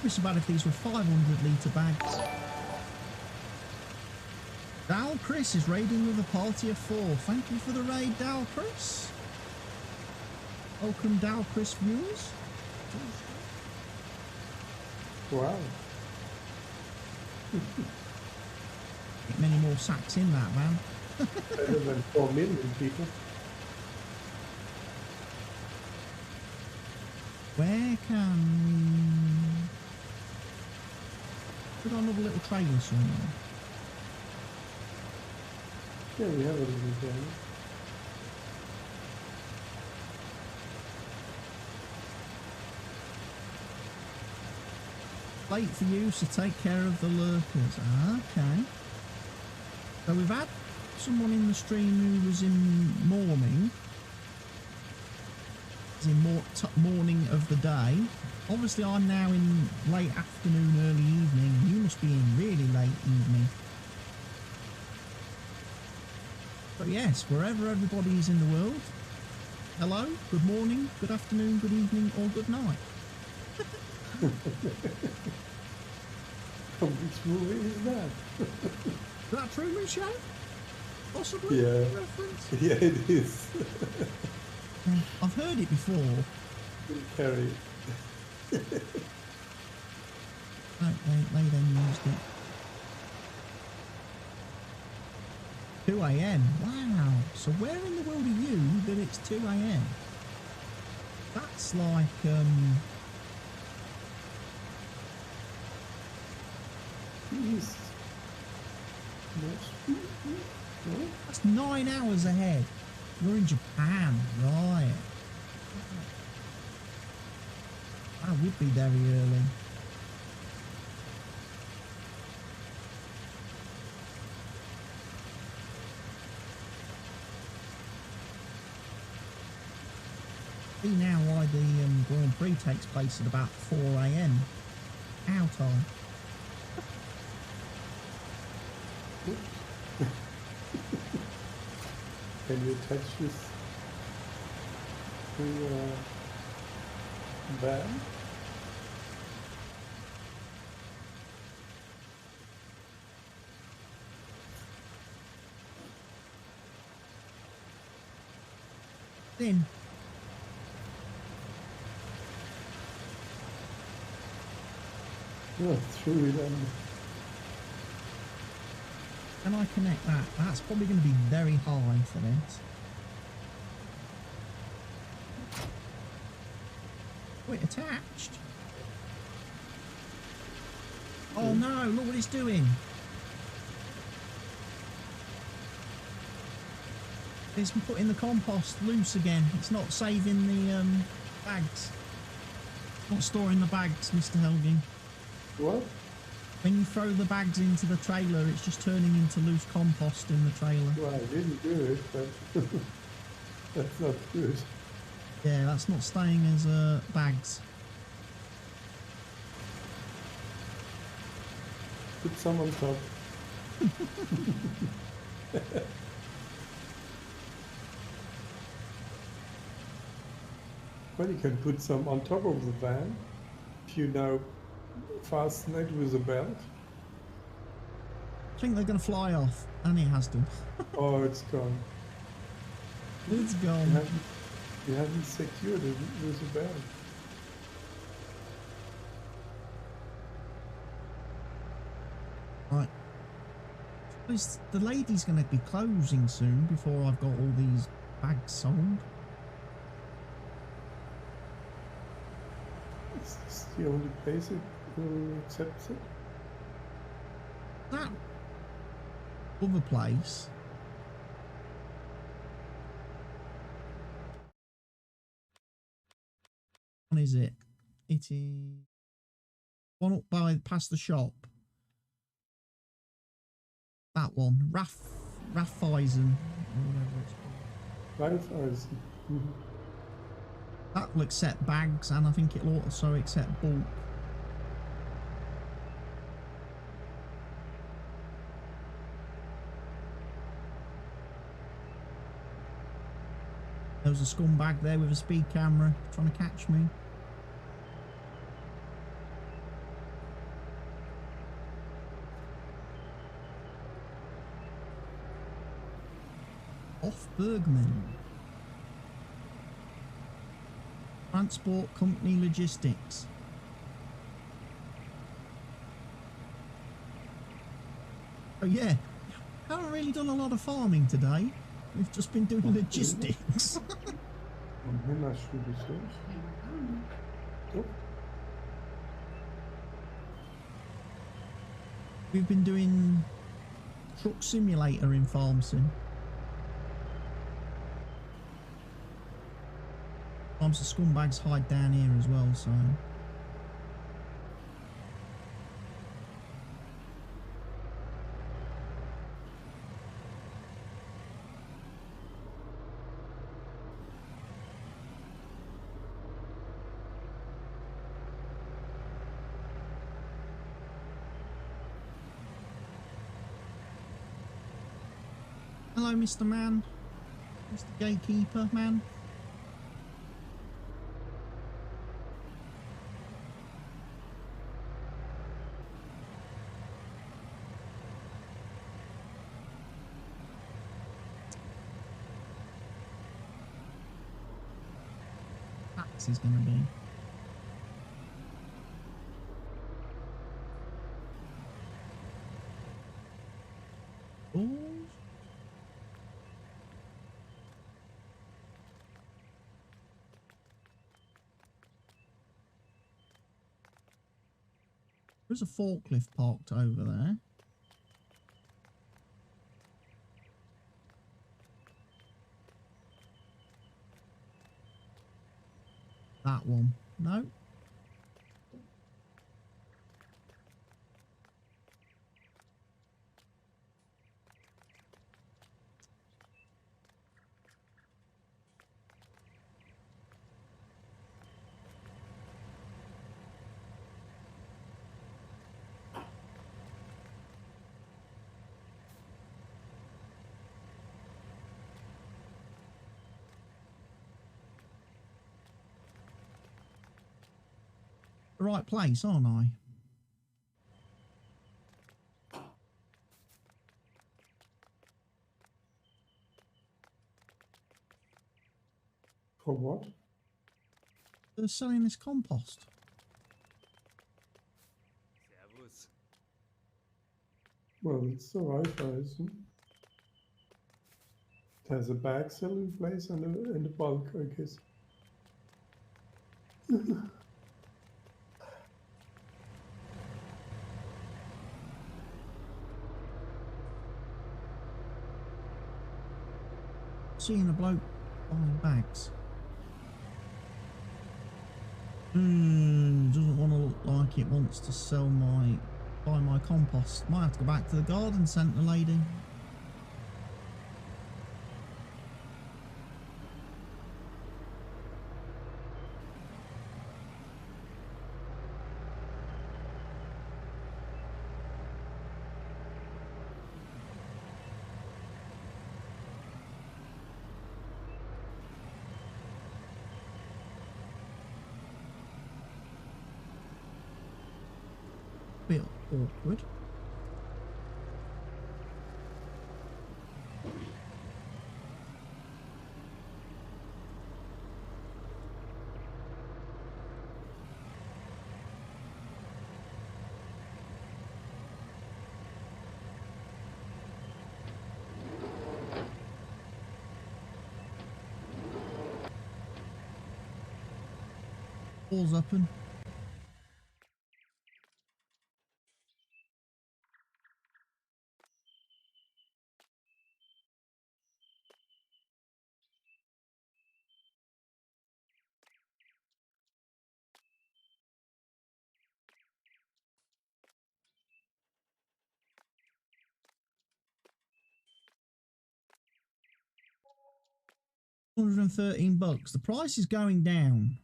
be so bad if these were 500 litre bags. Dal Chris is raiding with a party of 4. Thank you for the raid, Dal Chris. Welcome, Dal Chris viewers. Wow. Get many more sacks in that van. Better than 4 million people. Where can we put on another little trailer somewhere? Yeah, we have a little bit. Late for you, so take care of the lurkers. Okay. So we've had someone in the stream who was in mourning. In morning of the day. Obviously I'm now in late afternoon, early evening. You must be in really late evening. But yes, wherever everybody is in the world, hello, good morning, good afternoon, good evening, or good night. Which movie is that? Is that Truman Show? Possibly? Yeah. Reference? Yeah, it is. I've heard it before. We'll carry it. No, they then used it. 2 AM. Wow. So where in the world are you that it's 2 AM? That's like East. No? that's 9 hours ahead. You're in Japan, right? That would be very early. See now why the Grand Prix takes place at about 4 AM. Our time. Can you attach this to van? In. No, through it on. Can I connect that? That's probably going to be very high for this. Wait, attached? Oh no, look what it's doing. It's putting the compost loose again. It's not saving the bags. It's not storing the bags, Mr. Helging. What? When you throw the bags into the trailer, it's just turning into loose compost in the trailer. Well, I didn't do it, but that's not good. Yeah, that's not staying as bags. Put some on top. Well, you can put some on top of the van if you now fasten it with a belt. I think they're going to fly off, and it has done. Oh, it's gone. It's gone. You haven't secured it with a belt. Right. The lady's going to be closing soon before I've got all these bags sold. Is this the only place it will accept it? That other place. What is it? It is one up by past the shop. That one, Raiffeisen, or whatever it's called. Raiffeisen. That will accept bags, and I think it'll also accept bulk. There was a scumbag there with a speed camera trying to catch me. Hof Bergmann. Transport Company Logistics. Oh yeah, haven't really done a lot of farming today. We've just been doing logistics. We've been doing Truck Simulator in Farm Sim. Sometimes the scumbags hide down here as well, so... Hello, Mr. Man. Mr. Gatekeeper Man. Tax is going to be. Oh. There's a forklift parked over there. That one. No. The right place, aren't I? For what? They're selling this compost. Servus. Well, it's the Wi-Fi, isn't it? It has a bag selling place and a bulk, I guess. Seeing a bloke buying bags. Doesn't want to look like it wants to buy my compost. Might have to go back to the garden centre, lady. Bit awkward. Doors open. $113. The price is going down.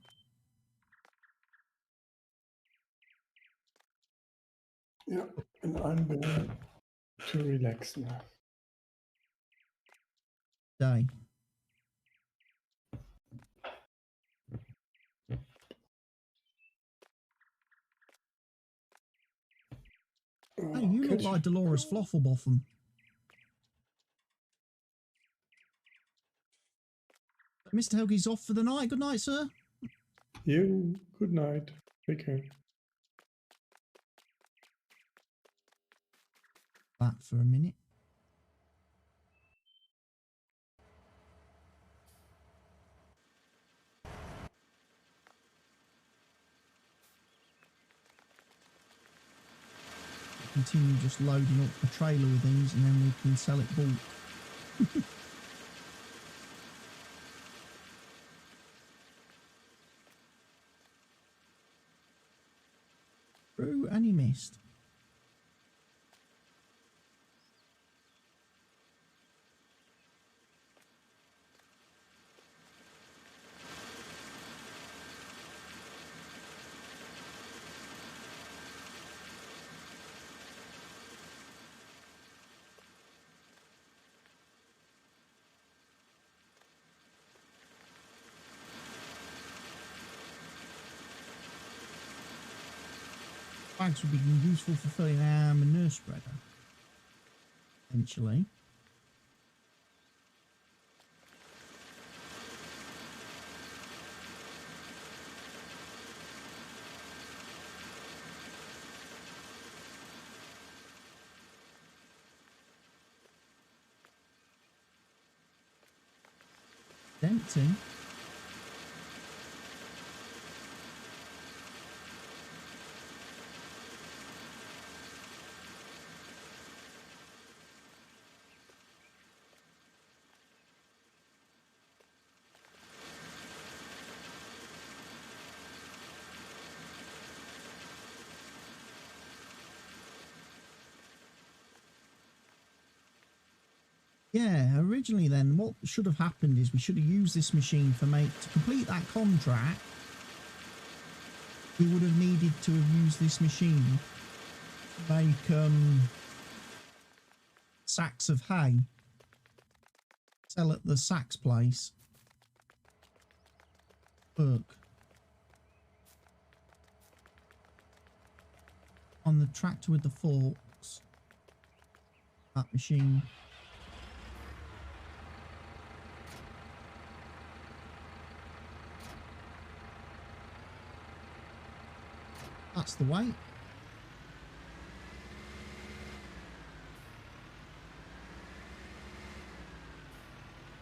Yeah, and I'm going to relax now. Day. Hey, you look like Dolores Fluffelbotham. Mr. Helgie's off for the night. Good night, sir. You, good night. Take care. Back for a minute. Continue just loading up the trailer with things, and then we can sell it bulk. Through, and he missed. Bags would be useful for filling our manure spreader, eventually. Empty. Yeah, originally then, what should have happened is we should have used this machine to complete that contract. We would have needed to have used this machine to make sacks of hay. Sell at the sacks place. Look. On the tractor with the forks. That machine. That's the weight.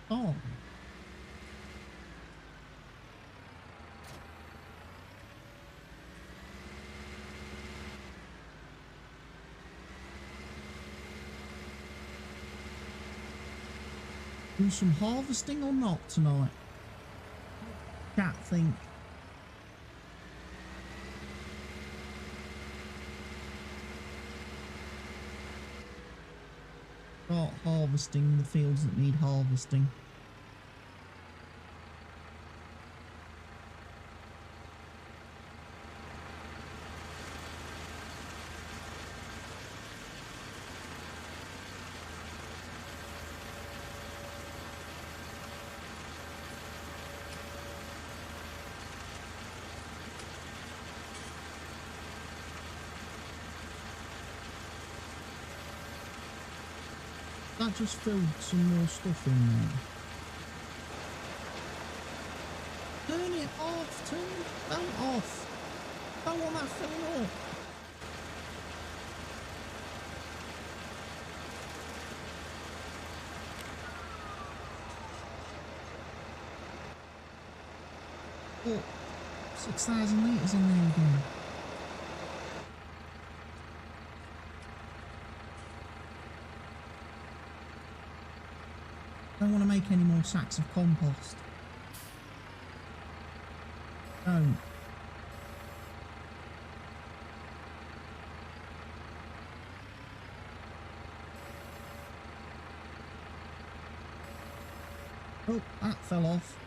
Oh. Do some harvesting or not tonight? Chat think. Start harvesting the fields that need harvesting. That just filled some more stuff in there. Turn it off! Turn the belt off! Don't want that filling up! Oh, 6,000 litres in there again. Don't want to make any more sacks of compost. Don't. Oh, that fell off.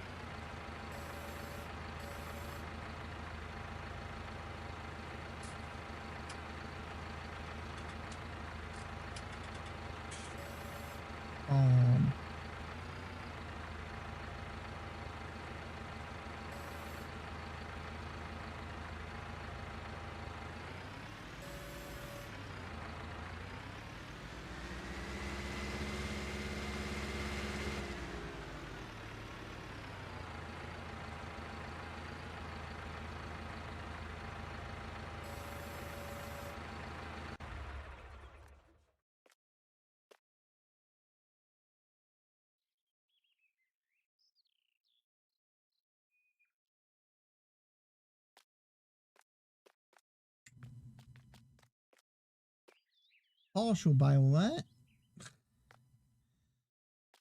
Partial bail there.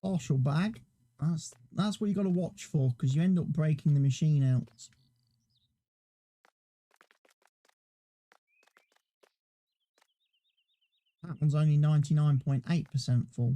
Partial bag. That's what you got to watch for, because you end up breaking the machine out. That one's only 99.8% full.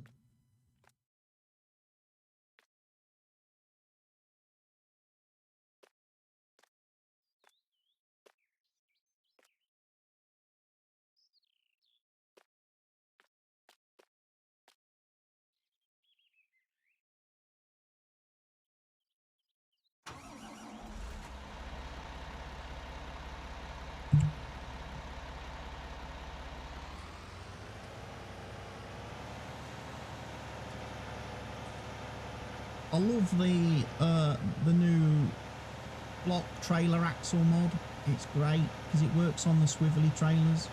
I love the new block trailer axle mod. It's great because it works on the swivelly trailers.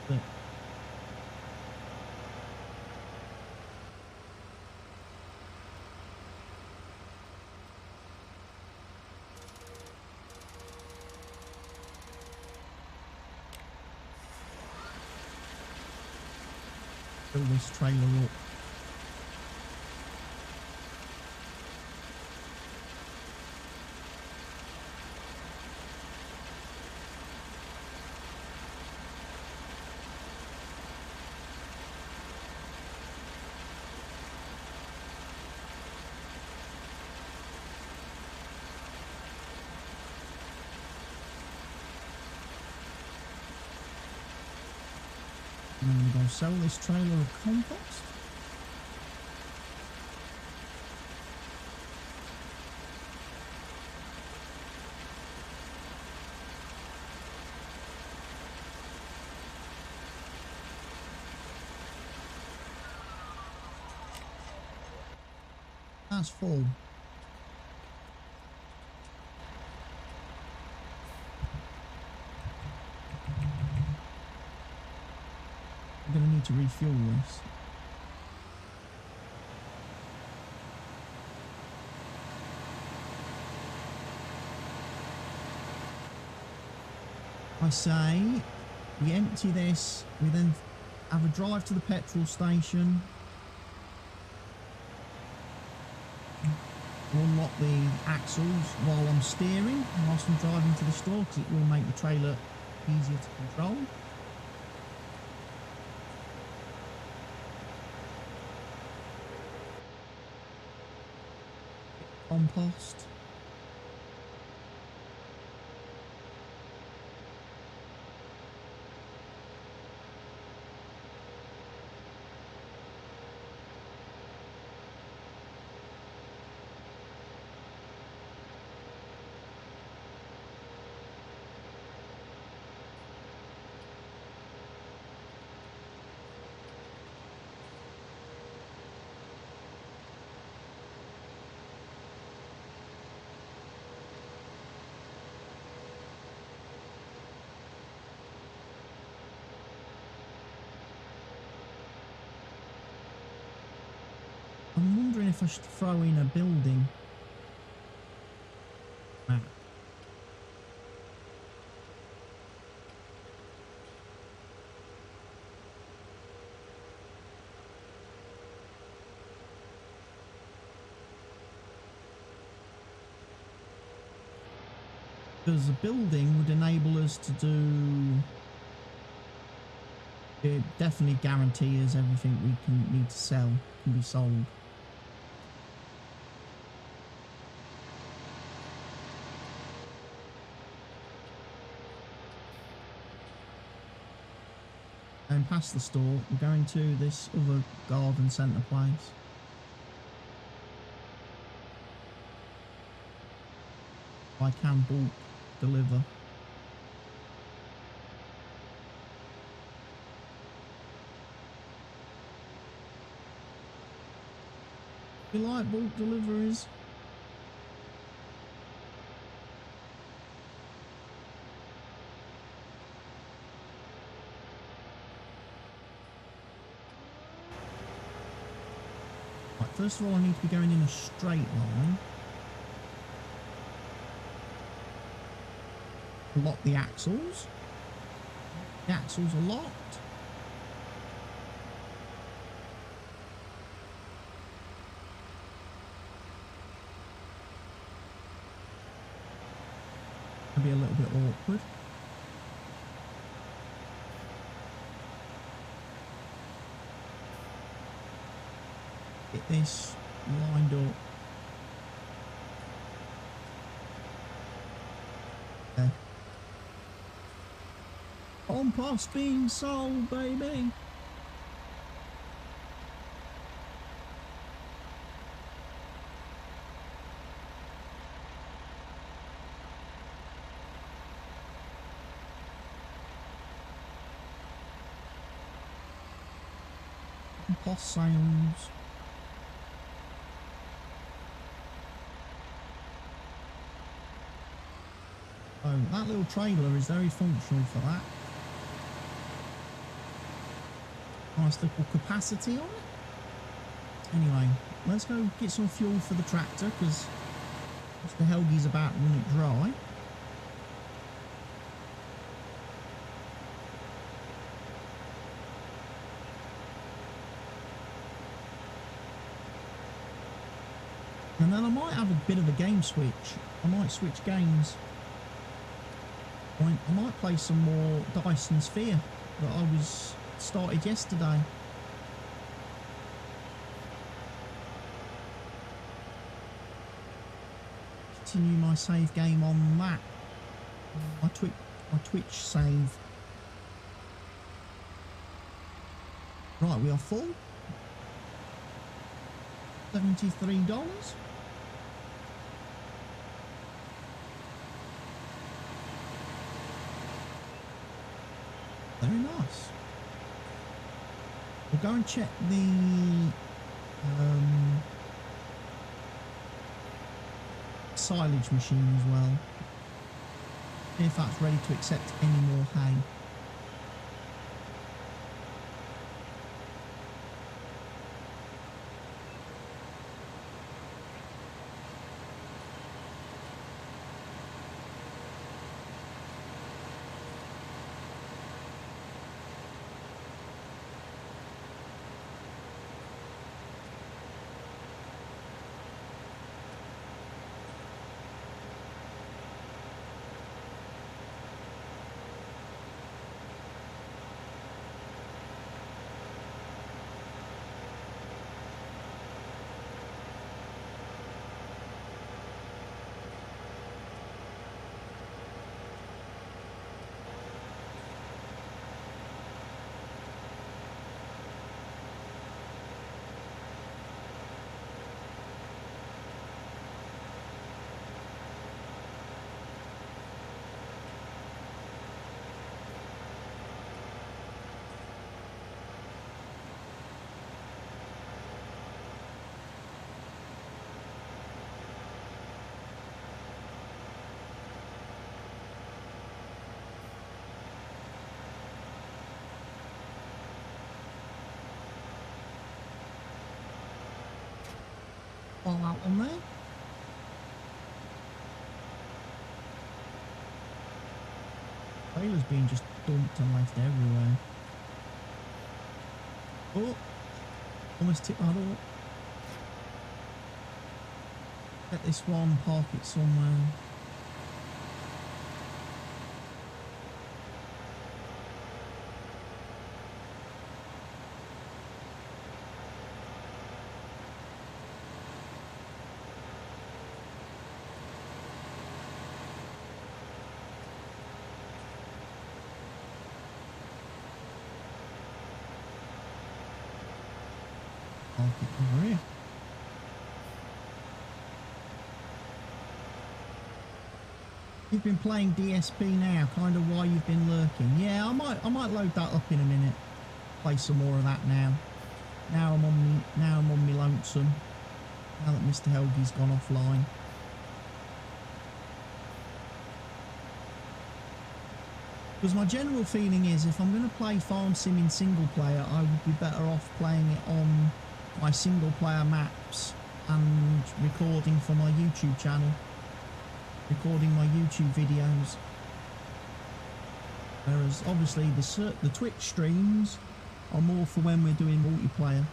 But fill this trailer up. And I'm going to go sell this trailer of compost. That's full. I'm going to need to refuel this. I say we empty this, we then have a drive to the petrol station, unlock the axles while I'm steering, whilst I'm driving to the store, because it will make the trailer easier to control. Compost. I'm wondering if I should throw in a building map. Because a building would enable us to do... It definitely guarantees everything we need to sell can be sold. And past the store, we're going to this other garden centre place. I can bulk deliver. You like bulk deliveries? Right, first of all, I need to be going in a straight line. Lock the axles. The axles are locked. Be a little bit awkward. Get this lined up. There. Compost being sold, baby. Compost sales. Oh, that little trailer is very functional for that. Nice little capacity on it. Anyway, let's go get some fuel for the tractor because Mr. Helgi's about to run it dry. And then I might have a bit of a game switch. I might switch games. I might play some more Dyson Sphere that I was started yesterday. Continue my save game on that. My Twitch save. Right, we are full. $73. Very nice. We'll go and check the silage machine as well. See if that's ready to accept any more hay. All out on there. Trailer's being just dumped and left everywhere. Oh, almost tipped that up. Get this one, park it somewhere. Over here. You've been playing DSP now, kind of why you've been lurking. Yeah, I might load that up in a minute. Play some more of that now. Now I'm on me lonesome. Now that Mr. Helgi's gone offline. Because my general feeling is if I'm going to play Farm Sim in single player, I would be better off playing it on my single player maps and recording for my YouTube channel. Recording my YouTube videos. Whereas obviously the Twitch streams are more for when we're doing multiplayer.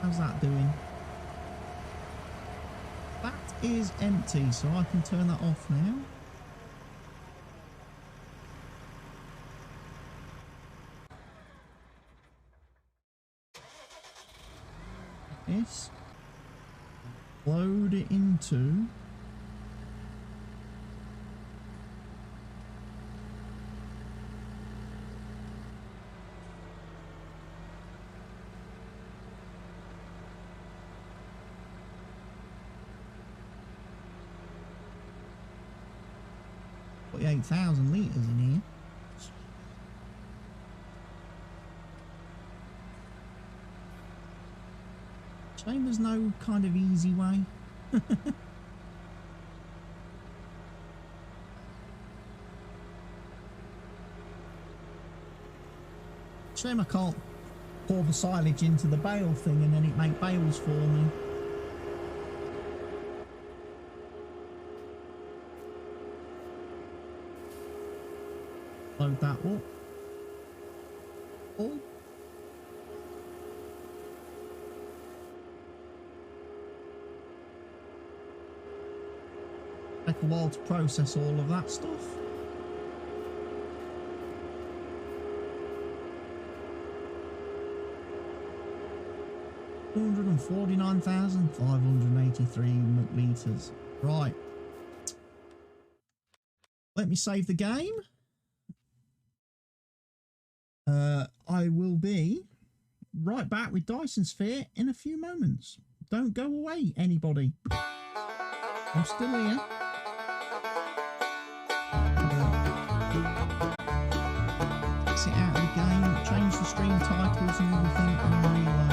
How's that doing? That is empty, so I can turn that off now. Yes. Load it into got 8,000 litres in here. Shame there's no kind of easy way. Shame I can't pour the silage into the bale thing and then it make bales for me. Load that up. Oh. Take a while to process all of that stuff. $249,583 litres. Right. Let me save the game. I will be right back with Dyson Sphere in a few moments. Don't go away, anybody. I'm still here. Exit out of the game, change the stream titles and everything, and reload.